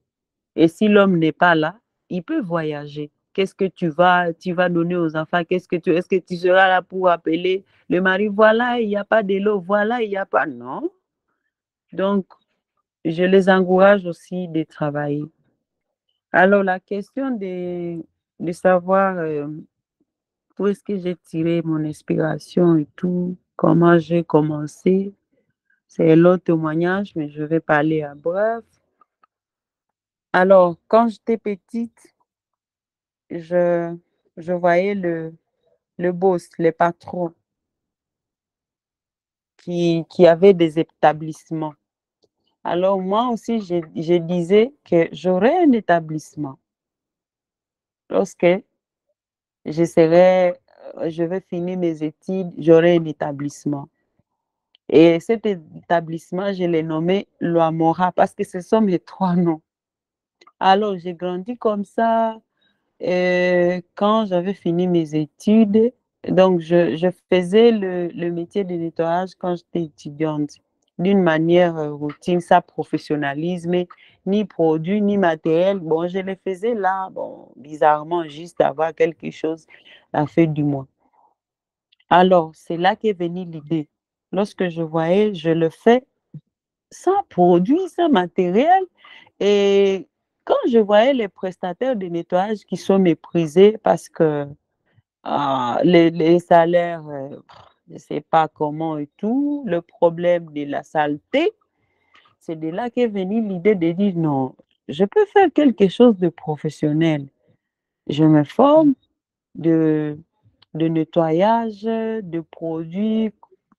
Et si l'homme n'est pas là, il peut voyager. Qu'est-ce que tu vas donner aux enfants? Est-ce que tu seras là pour appeler le mari? Voilà, il n'y a pas de l'eau. Voilà, il n'y a pas. Non. Donc, je les encourage aussi de travailler. Alors, la question de savoir où est-ce que j'ai tiré mon inspiration et tout, comment j'ai commencé, c'est l'autre témoignage, mais je vais parler à bref. Alors, quand j'étais petite, je, je voyais le boss, les patrons qui avaient des établissements. Alors, moi aussi, je disais que j'aurais un établissement lorsque je vais finir mes études, j'aurai un établissement. Et cet établissement, je l'ai nommé Loamora parce que ce sont mes trois noms. Alors, j'ai grandi comme ça. Quand j'avais fini mes études, donc je faisais le métier de nettoyage quand j'étais étudiante d'une manière routine, sans professionnalisme, ni produit, ni matériel. Bon, je le faisais là, bon, bizarrement, juste avoir quelque chose à la fin du mois. Alors, c'est là qu'est venue l'idée. Lorsque je voyais, je le fais sans produit, sans matériel. Et quand je voyais les prestataires de nettoyage qui sont méprisés parce que les salaires, je ne sais pas comment et tout, le problème de la saleté, c'est de là qu'est venue l'idée de dire non, je peux faire quelque chose de professionnel. Je me forme de, de nettoyage, de produits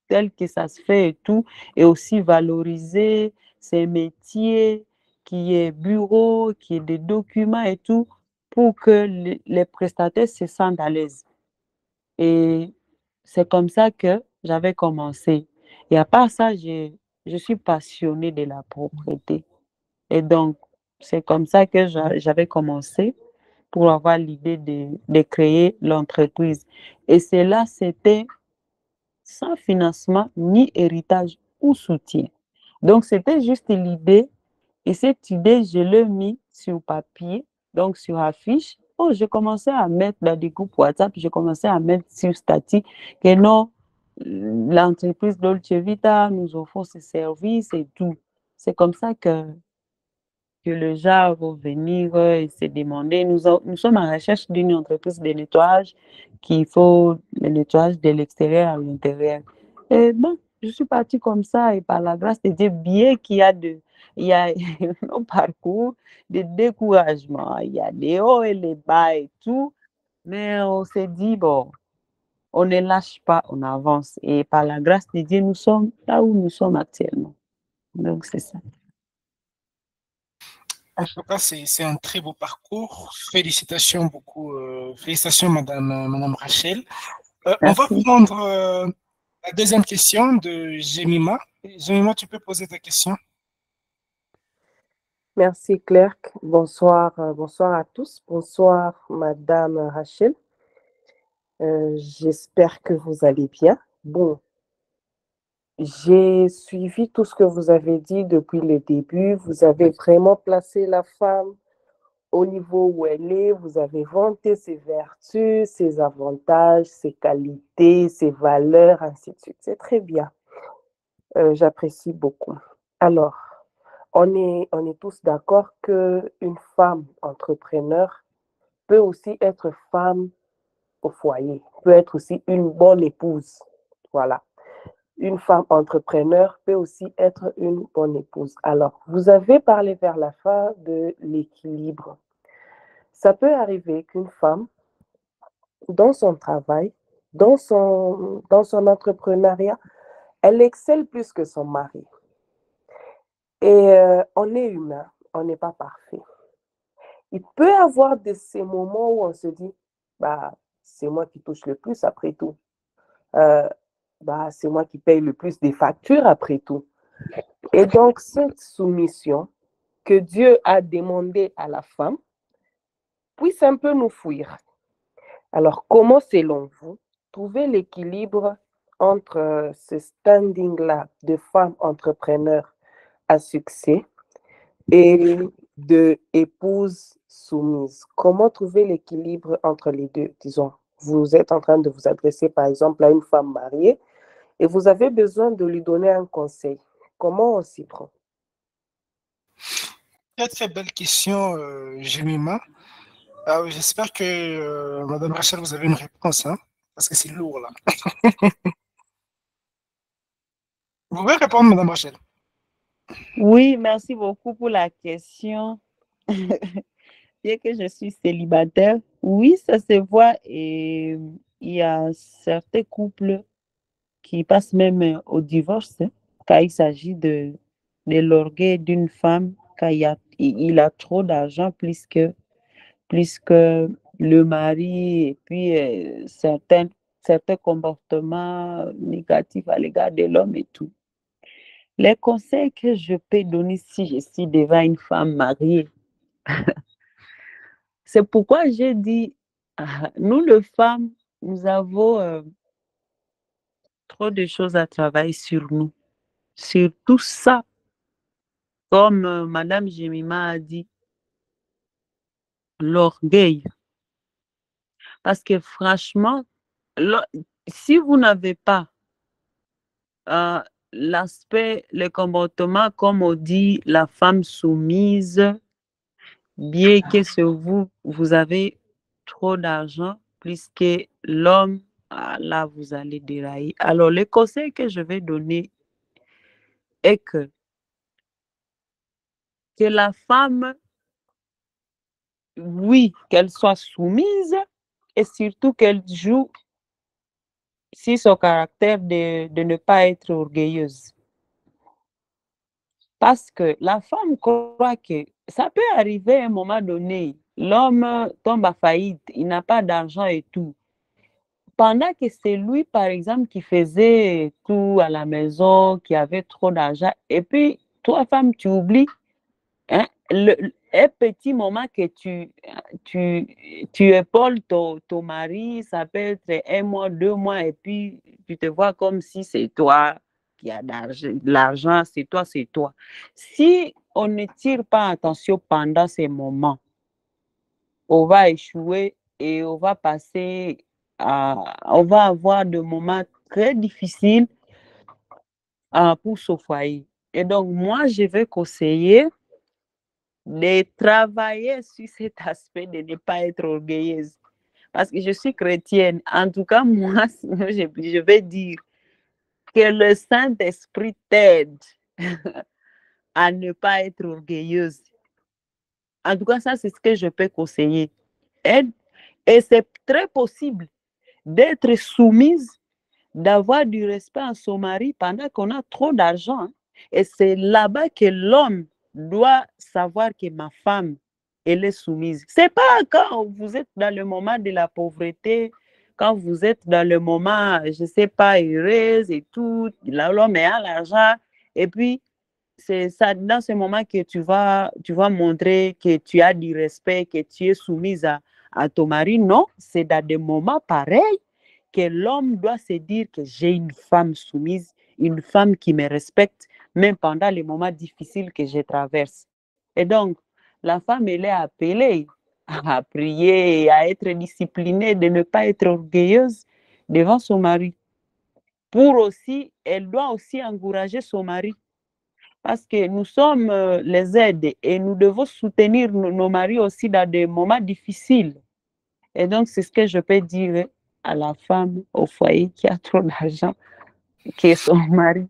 tels que ça se fait et tout, et aussi valoriser ces métiers qui est bureau, qui est des documents et tout, pour que les prestataires se sentent à l'aise. Et c'est comme ça que j'avais commencé. Et à part ça, je suis passionnée de la propreté. Et donc, c'est comme ça que j'avais commencé pour avoir l'idée de créer l'entreprise. Et cela, c'était sans financement, ni héritage ou soutien. Donc, c'était juste l'idée. Et cette idée, je l'ai mis sur papier, donc sur affiche. Oh, j'ai commencé à mettre dans des groupes WhatsApp, j'ai commencé à mettre sur statut que non, l'entreprise Dolce Vita, nous offrons ces services et tout. C'est comme ça que les gens vont venir et se demander. Nous sommes en recherche d'une entreprise de nettoyage qui faut le nettoyage de l'extérieur à l'intérieur. Et bon, je suis partie comme ça et par la grâce de Dieu, bien qu'il y a il y a un parcours de découragement, il y a les hauts et les bas et tout, mais on s'est dit, bon, on ne lâche pas, on avance. Et par la grâce de Dieu, nous sommes là où nous sommes actuellement. Donc, c'est ça. En tout cas, c'est un très beau parcours. Félicitations beaucoup. Félicitations, Madame Rachel. On va Merci. prendre la deuxième question de Jemima. Jemima, tu peux poser ta question. Merci Claire. Bonsoir, bonsoir à tous. Bonsoir Madame Rachel. J'espère que vous allez bien. Bon, j'ai suivi tout ce que vous avez dit depuis le début. Vous avez vraiment placé la femme au niveau où elle est. Vous avez vanté ses vertus, ses avantages, ses qualités, ses valeurs, ainsi de suite. C'est très bien. J'apprécie beaucoup. Alors, on est tous d'accord qu'une femme entrepreneur peut aussi être femme au foyer, peut être aussi une bonne épouse. Voilà. Une femme entrepreneur peut aussi être une bonne épouse. Alors, vous avez parlé vers la fin de l'équilibre. Ça peut arriver qu'une femme, dans son travail, dans son entrepreneuriat, elle excelle plus que son mari. Et on est humain, on n'est pas parfait. Il peut y avoir ces moments où on se dit, bah, c'est moi qui touche le plus après tout. Bah, c'est moi qui paye le plus des factures après tout. Et donc, cette soumission que Dieu a demandée à la femme puisse un peu nous fuir. Alors, comment, selon vous, trouver l'équilibre entre ce standing-là de femme entrepreneur à succès et de épouse soumise? Comment trouver l'équilibre entre les deux? Disons, vous êtes en train de vous adresser par exemple à une femme mariée et vous avez besoin de lui donner un conseil. Comment on s'y prend? Très, très belle question, Jemima. J'espère que Madame Rachel, vous avez une réponse, hein, parce que c'est lourd là. Vous pouvez répondre, Madame Rachel. Oui, merci beaucoup pour la question. Bien que je suis célibataire, oui, ça se voit et il y a certains couples qui passent même au divorce quand il s'agit de l'orgueil d'une femme, quand il a trop d'argent plus que le mari et puis certains comportements négatifs à l'égard de l'homme et tout. Les conseils que je peux donner si je suis devant une femme mariée, c'est pourquoi j'ai dit, nous les femmes, nous avons trop de choses à travailler sur nous. Sur tout ça, comme Madame Jemima a dit, l'orgueil. Parce que franchement, si vous n'avez pas l'aspect, le comportement, comme on dit, la femme soumise, bien que c'est vous avez trop d'argent, plus que l'homme, là, vous allez dérailler. Alors, le conseil que je vais donner est que la femme, oui, qu'elle soit soumise et surtout qu'elle joue sur son caractère de ne pas être orgueilleuse. Parce que la femme croit que ça peut arriver à un moment donné, l'homme tombe à faillite, il n'a pas d'argent et tout. Pendant que c'est lui, par exemple, qui faisait tout à la maison, qui avait trop d'argent, et puis toi, femme, tu oublies, hein, un petit moment que tu épaules ton mari, ça peut être 1 mois, 2 mois, et puis tu te vois comme si c'est toi qui as de l'argent, c'est toi, c'est toi. Si on ne tire pas attention pendant ces moments, on va échouer et on va on va avoir des moments très difficiles pour ce foyer. Et donc, moi, je vais conseiller de travailler sur cet aspect de ne pas être orgueilleuse. Parce que je suis chrétienne. En tout cas, moi, je vais dire que le Saint-Esprit t'aide à ne pas être orgueilleuse. En tout cas, ça, c'est ce que je peux conseiller. Et c'est très possible d'être soumise, d'avoir du respect à son mari pendant qu'on a trop d'argent. Et c'est là-bas que l'homme doit savoir que ma femme, elle est soumise. Ce n'est pas quand vous êtes dans le moment de la pauvreté, quand vous êtes dans le moment, je ne sais pas, heureuse et tout, l'homme a l'argent. Et puis, c'est ça, dans ce moment que tu vas montrer que tu as du respect, que tu es soumise à ton mari. Non, c'est dans des moments pareils que l'homme doit se dire que j'ai une femme soumise, une femme qui me respecte, même pendant les moments difficiles que je traverse. Et donc, la femme, elle est appelée à prier, à être disciplinée, de ne pas être orgueilleuse devant son mari. Pour aussi, elle doit aussi encourager son mari. Parce que nous sommes les aides et nous devons soutenir nos maris aussi dans des moments difficiles. Et donc, c'est ce que je peux dire à la femme au foyer qui a trop d'argent, qui est son mari.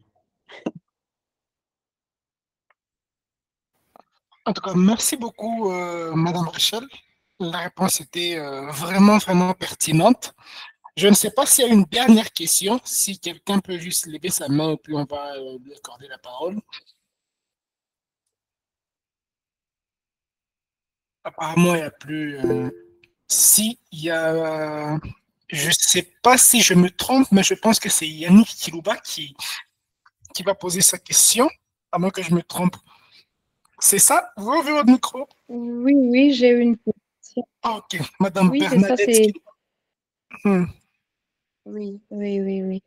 En tout cas, merci beaucoup, Madame Rachel. La réponse était vraiment, vraiment pertinente. Je ne sais pas s'il y a une dernière question, si quelqu'un peut juste lever sa main et puis on va lui accorder la parole. Apparemment, il n'y a plus. Si, il y a. Je ne sais pas si je me trompe, mais je pense que c'est Yannick Kilouba qui va poser sa question, à moins que je me trompe. C'est ça? Vous ouvrez votre micro? Oui, oui, j'ai une question. Ah, ok, Madame Oui, c'est ça, Bernadette. c'est... Hmm. Oui, oui, oui, oui.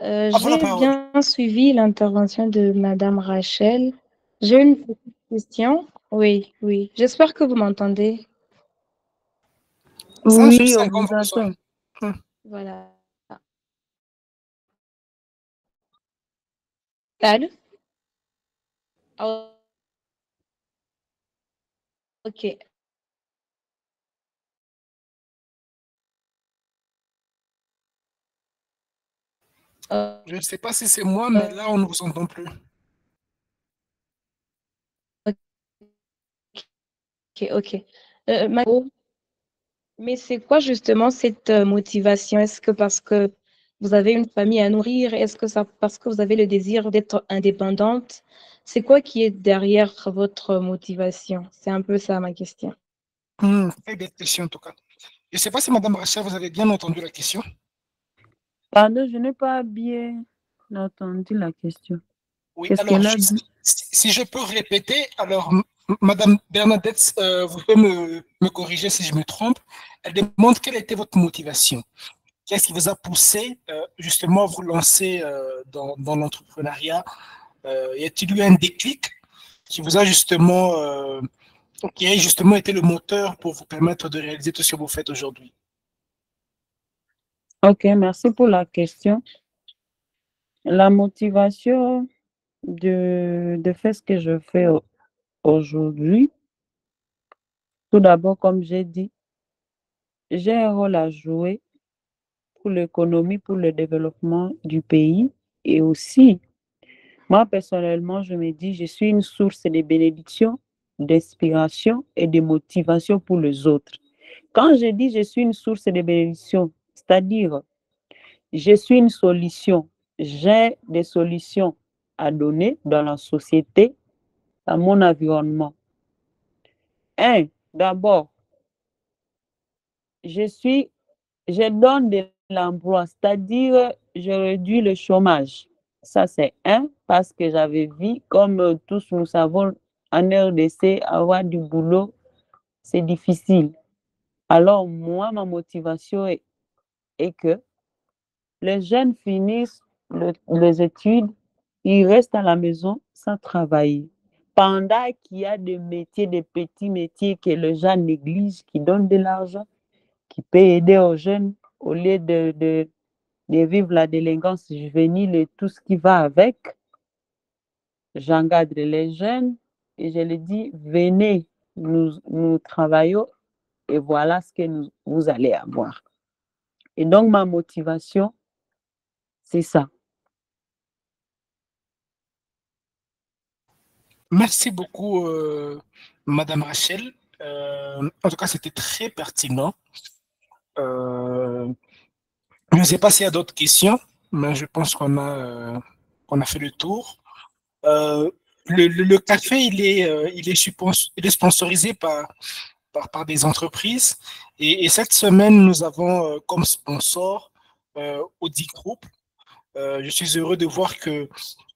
À vous la J'ai parole. bien suivi l'intervention de Madame Rachel. J'ai une petite question. Oui, oui. J'espère que vous m'entendez. Sans Oui, souci, on comme vous vous le souhaitez. entend. Voilà. Allô? Oh, ok. Je ne sais pas si c'est moi, mais là, on ne vous entend plus. Ok, ok. Mais c'est quoi justement cette motivation? Est-ce que parce que vous avez une famille à nourrir? Est-ce que ça parce que vous avez le désir d'être indépendante? C'est quoi qui est derrière votre motivation? C'est un peu ça ma question. Très belle question, en tout cas. Je ne sais pas si Madame Rachel, vous avez bien entendu la question. Pardon, je n'ai pas bien entendu la question. Oui, Qu'est-ce alors, qu'elle a dit? si je peux répéter, alors, Madame Bernadette, vous pouvez me corriger si je me trompe. Elle demande quelle était votre motivation. Qu'est-ce qui vous a poussé justement à vous lancer dans l'entrepreneuriat? Y a-t-il eu un déclic qui vous a justement, qui a justement été le moteur pour vous permettre de réaliser tout ce que vous faites aujourd'hui? Ok, merci pour la question. La motivation de faire ce que je fais aujourd'hui, tout d'abord, comme j'ai dit, j'ai un rôle à jouer pour l'économie, pour le développement du pays. Et aussi, moi, personnellement, je me dis, je suis une source de bénédiction, d'inspiration et de motivation pour les autres. Quand je dis je suis une source de bénédiction, c'est-à-dire je suis une solution, j'ai des solutions à donner dans la société, dans mon environnement. D'abord, je donne de l'emploi, c'est-à-dire je réduis le chômage. Ça, c'est parce que j'avais vu, comme tous nous savons, en RDC, avoir du boulot, c'est difficile. Alors, moi, ma motivation est que les jeunes finissent les études, ils restent à la maison sans travailler. Pendant qu'il y a des métiers, des petits métiers que les gens négligent, qui donnent de l'argent, qui peut aider aux jeunes au lieu de vivre la délinquance juvénile et tout ce qui va avec. J'encadre les jeunes et je leur dis, venez, nous travaillons et voilà ce que vous allez avoir. Et donc, ma motivation, c'est ça. Merci beaucoup, Madame Rachel. En tout cas, c'était très pertinent. Je ne sais pas s'il y a d'autres questions, mais je pense qu'on a fait le tour. Euh, le café, il est sponsorisé par des entreprises. Et cette semaine, nous avons comme sponsor Audi Group. Je suis heureux de voir que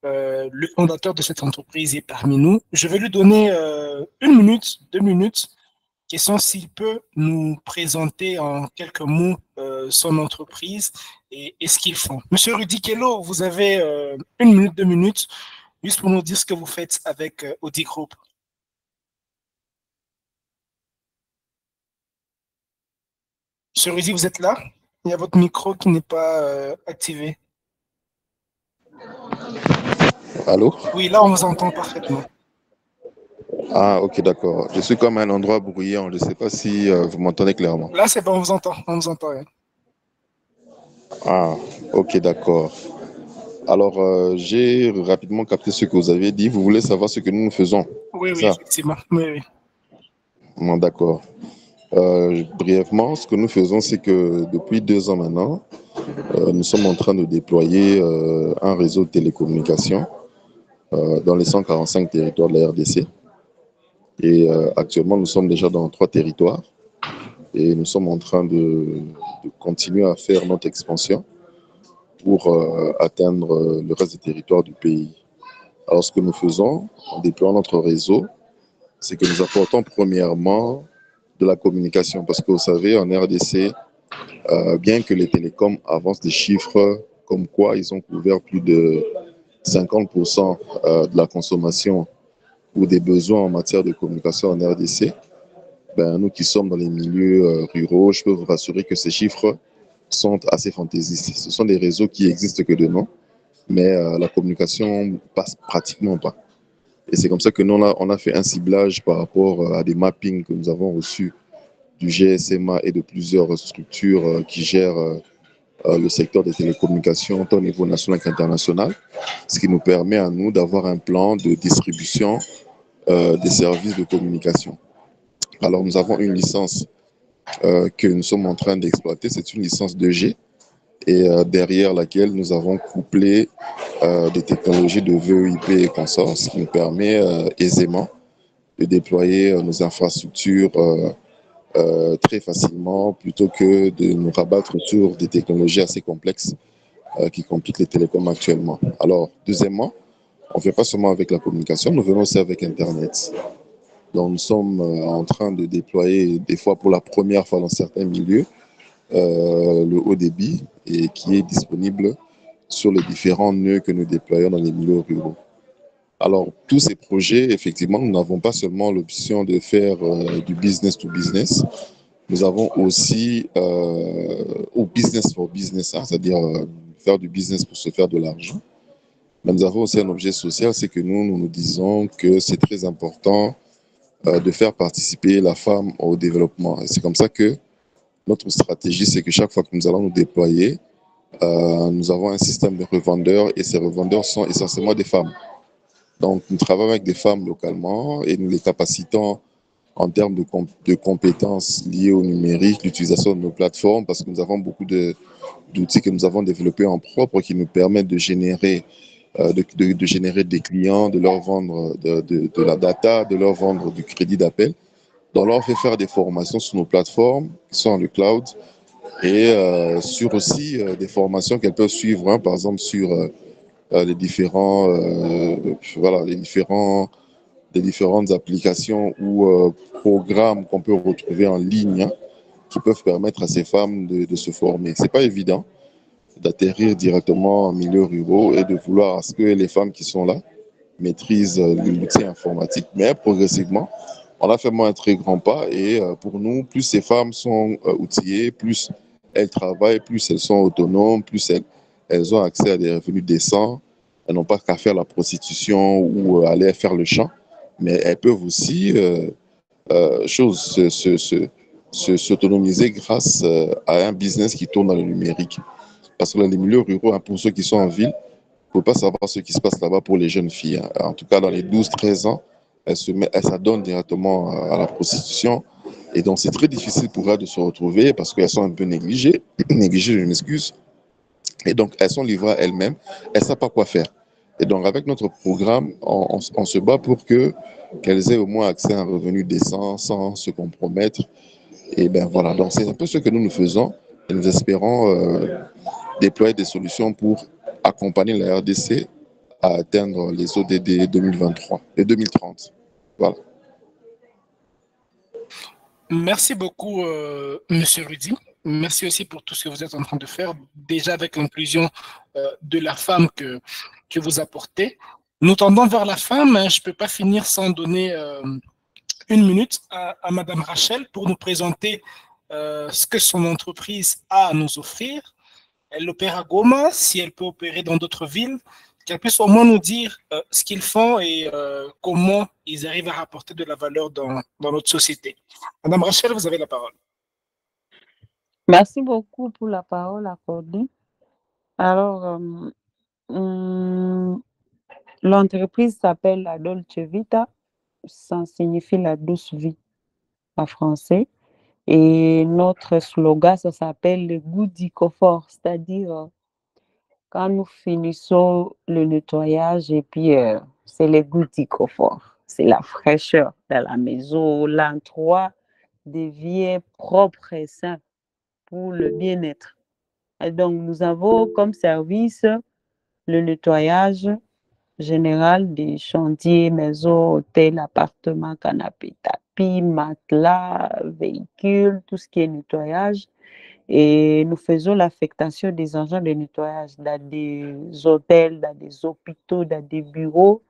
le fondateur de cette entreprise est parmi nous. Je vais lui donner 1 minute, 2 minutes, question s'il peut nous présenter en quelques mots son entreprise et ce qu'ils font. Monsieur Rudy Kello, vous avez 1 minute, 2 minutes, juste pour nous dire ce que vous faites avec Audi Group. Monsieur Rudy, vous êtes là? Il y a votre micro qui n'est pas activé. Allô? Oui, là, on vous entend parfaitement. Ah, ok, d'accord. Je suis comme à un endroit bruyant. Je ne sais pas si vous m'entendez clairement. Là, c'est bon, on vous entend. On vous entend. Hein. Ah, ok, d'accord. Alors, j'ai rapidement capté ce que vous avez dit. Vous voulez savoir ce que nous faisons? Oui, oui, Ça? effectivement. Oui, oui. Bon, d'accord. Brièvement, ce que nous faisons, c'est que depuis 2 ans maintenant, nous sommes en train de déployer un réseau de télécommunications dans les 145 territoires de la RDC. Et actuellement, nous sommes déjà dans 3 territoires. Et nous sommes en train de continuer à faire notre expansion pour atteindre le reste des territoires du pays. Alors, ce que nous faisons en déployant notre réseau, c'est que nous apportons premièrement de la communication. Parce que vous savez, en RDC, bien que les télécoms avancent des chiffres comme quoi ils ont couvert plus de 50% de la consommation ou des besoins en matière de communication en RDC. Ben, nous qui sommes dans les milieux ruraux, je peux vous rassurer que ces chiffres sont assez fantaisistes. Ce sont des réseaux qui existent que de nom, mais la communication passe pratiquement pas. Et c'est comme ça que nous, on a fait un ciblage par rapport à des mappings que nous avons reçus du GSMA et de plusieurs structures qui gèrent le secteur des télécommunications tant au niveau national qu'international, ce qui nous permet à nous d'avoir un plan de distribution des services de communication. Alors, nous avons une licence que nous sommes en train d'exploiter, c'est une licence 2G, et derrière laquelle nous avons couplé des technologies de VoIP et consorts, ce qui nous permet aisément de déployer nos infrastructures très facilement plutôt que de nous rabattre sur des technologies assez complexes qui compliquent les télécoms actuellement. Alors, deuxièmement, on ne fait pas seulement avec la communication, nous venons aussi avec Internet. Donc, nous sommes en train de déployer, des fois pour la première fois dans certains milieux, le haut débit et qui est disponible sur les différents nœuds que nous déployons dans les milieux ruraux. Alors, tous ces projets, effectivement, nous n'avons pas seulement l'option de faire du business to business, nous avons aussi au business for business, hein, c'est-à-dire faire du business pour se faire de l'argent. Mais nous avons aussi un objet social, c'est que nous disons que c'est très important de faire participer la femme au développement. Et c'est comme ça que notre stratégie, c'est que chaque fois que nous allons nous déployer, nous avons un système de revendeurs et ces revendeurs sont essentiellement des femmes. Donc, nous travaillons avec des femmes localement et nous les capacitons en termes de compétences liées au numérique, l'utilisation de nos plateformes, parce que nous avons beaucoup d'outils que nous avons développés en propre qui nous permettent de générer, de générer des clients, de leur vendre de la data, de leur vendre du crédit d'appel. Donc, on leur fait faire des formations sur nos plateformes qui sont dans le cloud et sur aussi des formations qu'elles peuvent suivre, hein, par exemple sur les différents, voilà, les différentes applications ou programmes qu'on peut retrouver en ligne, hein, qui peuvent permettre à ces femmes de se former. C'est pas évident d'atterrir directement en milieu ruraux et de vouloir à ce que les femmes qui sont là maîtrisent l'outil informatique. Mais progressivement, on a fait un très grand pas et pour nous, plus ces femmes sont outillées, plus elles travaillent, plus elles sont autonomes, plus elles ont accès à des revenus décents. Elles n'ont pas qu'à faire la prostitution ou aller faire le champ, mais elles peuvent aussi s'autonomiser grâce à un business qui tourne dans le numérique. Parce que dans les milieux ruraux, hein, pour ceux qui sont en ville, il ne faut pas savoir ce qui se passe là-bas pour les jeunes filles, hein. En tout cas, dans les 12-13 ans, elles s'adonnent directement à la prostitution. Et donc, c'est très difficile pour elles de se retrouver parce qu'elles sont un peu négligées, je m'excuse. Et donc, elles sont livrées à elles-mêmes. Elles ne savent pas quoi faire. Et donc, avec notre programme, on se bat pour qu'elles aient au moins accès à un revenu décent sans se compromettre. Et bien voilà, donc c'est un peu ce que nous faisons. Et nous espérons déployer des solutions pour accompagner la RDC à atteindre les ODD 2023 et 2030. Voilà. Merci beaucoup, Monsieur Rudy. Merci aussi pour tout ce que vous êtes en train de faire, déjà avec l'inclusion de la femme que vous apportez. Nous tendons vers la fin, mais je ne peux pas finir sans donner une minute à Madame Rachel pour nous présenter ce que son entreprise a à nous offrir. Elle opère à Goma, si elle peut opérer dans d'autres villes, qu'elle puisse au moins nous dire ce qu'ils font et comment ils arrivent à rapporter de la valeur dans notre société. Madame Rachel, vous avez la parole. Merci beaucoup pour la parole accordée. Alors, l'entreprise s'appelle la Dolce Vita, ça signifie la douce vie en français. Et notre slogan, ça s'appelle le goût du confort, c'est-à-dire quand nous finissons le nettoyage et puis c'est le goût du confort, c'est la fraîcheur dans la maison, l'endroit devient propre et sain pour le bien-être. Et donc, nous avons comme service le nettoyage général des chantiers, maisons, hôtels, appartements, canapés, tapis, matelas, véhicules, tout ce qui est nettoyage. Et nous faisons l'affectation des engins de nettoyage dans des hôtels, dans des hôpitaux, dans des bureaux,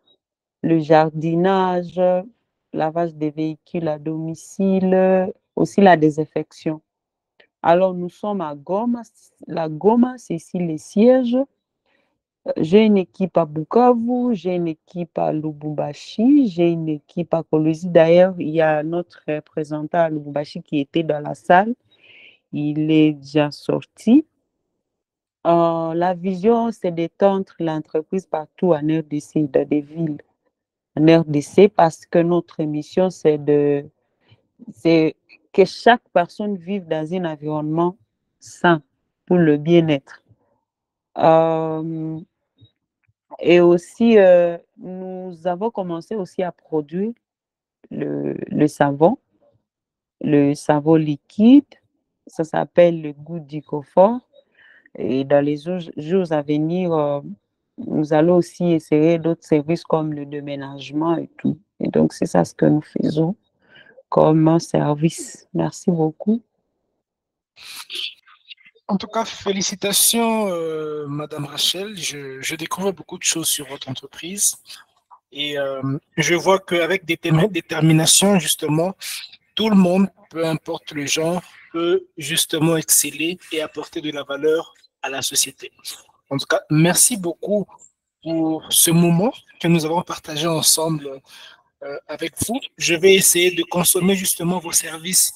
le jardinage, lavage des véhicules à domicile, aussi la désinfection. Alors, nous sommes à Goma. La Goma, c'est ici les sièges. J'ai une équipe à Bukavu, j'ai une équipe à Lubumbashi, j'ai une équipe à Kolwezi. D'ailleurs, il y a notre représentant à Lubumbashi qui était dans la salle. Il est déjà sorti. La vision, c'est d'étendre l'entreprise partout en RDC, dans des villes en RDC, parce que notre mission, c'est que chaque personne vive dans un environnement sain pour le bien-être. Et aussi, nous avons commencé aussi à produire le savon liquide. Ça s'appelle le Goût du confort. Et dans les jours à venir, nous allons aussi essayer d'autres services comme le déménagement et tout. Et donc, c'est ça ce que nous faisons comme un service. Merci beaucoup. En tout cas, félicitations, Madame Rachel. Je découvre beaucoup de choses sur votre entreprise et je vois qu'avec détermination, justement, tout le monde, peu importe le genre, peut justement exceller et apporter de la valeur à la société. En tout cas, merci beaucoup pour ce moment que nous avons partagé ensemble avec vous. Je vais essayer de consommer justement vos services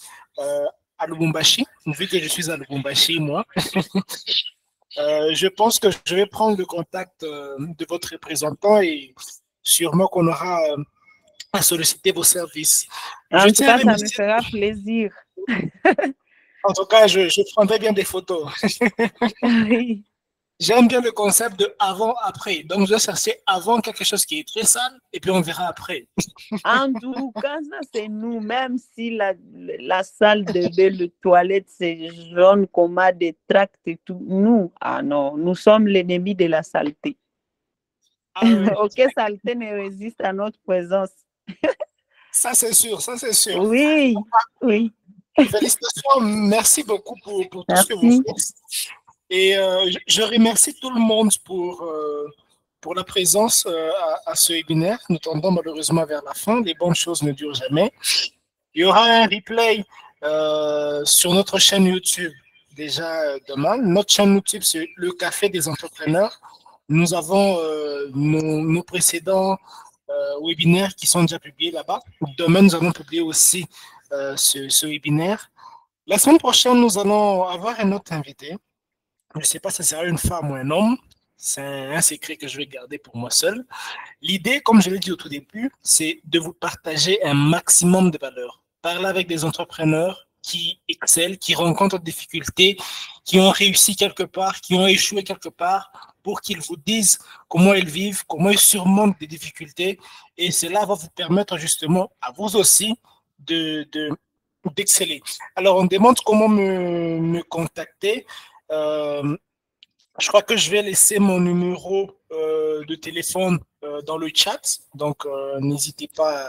à Lubumbashi, vu que je suis à Lubumbashi, moi. Je pense que je vais prendre le contact de votre représentant et sûrement qu'on aura à solliciter vos services. En tout cas, ça me fera plaisir. En tout cas, je prendrai bien des photos. Oui. J'aime bien le concept de avant-après. Donc, je vais chercher avant quelque chose qui est très sale et puis on verra après. En tout cas, ça, c'est nous. Même si la salle de bain, le toilette, c'est jaune, qu'on a des tracts et tout. Nous, ah non, nous sommes l'ennemi de la saleté. Ah, oui. Aucune saleté ne résiste à notre présence. Ça, c'est sûr, ça, c'est sûr. Oui, oui. Félicitations, merci beaucoup pour tout ce que vous faites. Et je remercie tout le monde pour la présence à ce webinaire. Nous tendons malheureusement vers la fin. Les bonnes choses ne durent jamais. Il y aura un replay sur notre chaîne YouTube déjà demain. Notre chaîne YouTube, c'est le Café des entrepreneurs. Nous avons nos précédents webinaires qui sont déjà publiés là-bas. Demain, nous allons publier aussi ce webinaire. La semaine prochaine, nous allons avoir un autre invité. Je ne sais pas si ce sera une femme ou un homme. C'est un secret que je vais garder pour moi seul. L'idée, comme je l'ai dit au tout début, c'est de vous partager un maximum de valeur. Parler avec des entrepreneurs qui excellent, qui rencontrent des difficultés, qui ont réussi quelque part, qui ont échoué quelque part, pour qu'ils vous disent comment ils vivent, comment ils surmontent des difficultés. Et cela va vous permettre justement à vous aussi d'exceller. Alors, on demande comment me contacter. Je crois que je vais laisser mon numéro de téléphone dans le chat. Donc, n'hésitez pas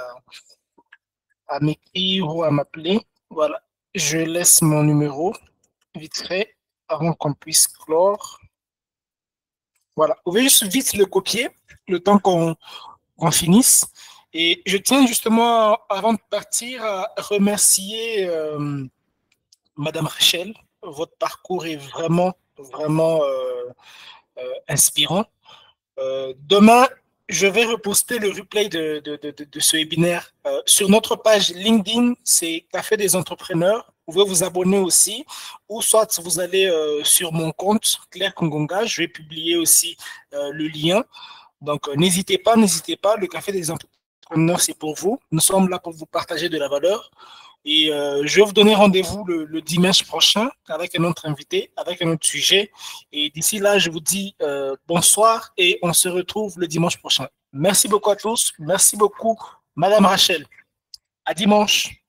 à m'écrire ou à m'appeler. Voilà, je laisse mon numéro vite fait avant qu'on puisse clore. Voilà, vous pouvez juste vite le copier le temps qu'on finisse. Et je tiens justement, avant de partir, à remercier Madame Rachel. Votre parcours est vraiment inspirant. Demain, je vais reposter le replay de ce webinaire sur notre page LinkedIn, c'est Café des entrepreneurs. Vous pouvez vous abonner aussi, ou soit vous allez sur mon compte Claire Kungonga, je vais publier aussi le lien. Donc, n'hésitez pas, le Café des entrepreneurs, c'est pour vous. Nous sommes là pour vous partager de la valeur. Et je vais vous donner rendez-vous le dimanche prochain avec un autre invité, avec un autre sujet. Et d'ici là, je vous dis bonsoir et on se retrouve le dimanche prochain. Merci beaucoup à tous. Merci beaucoup, Madame Rachel. À dimanche.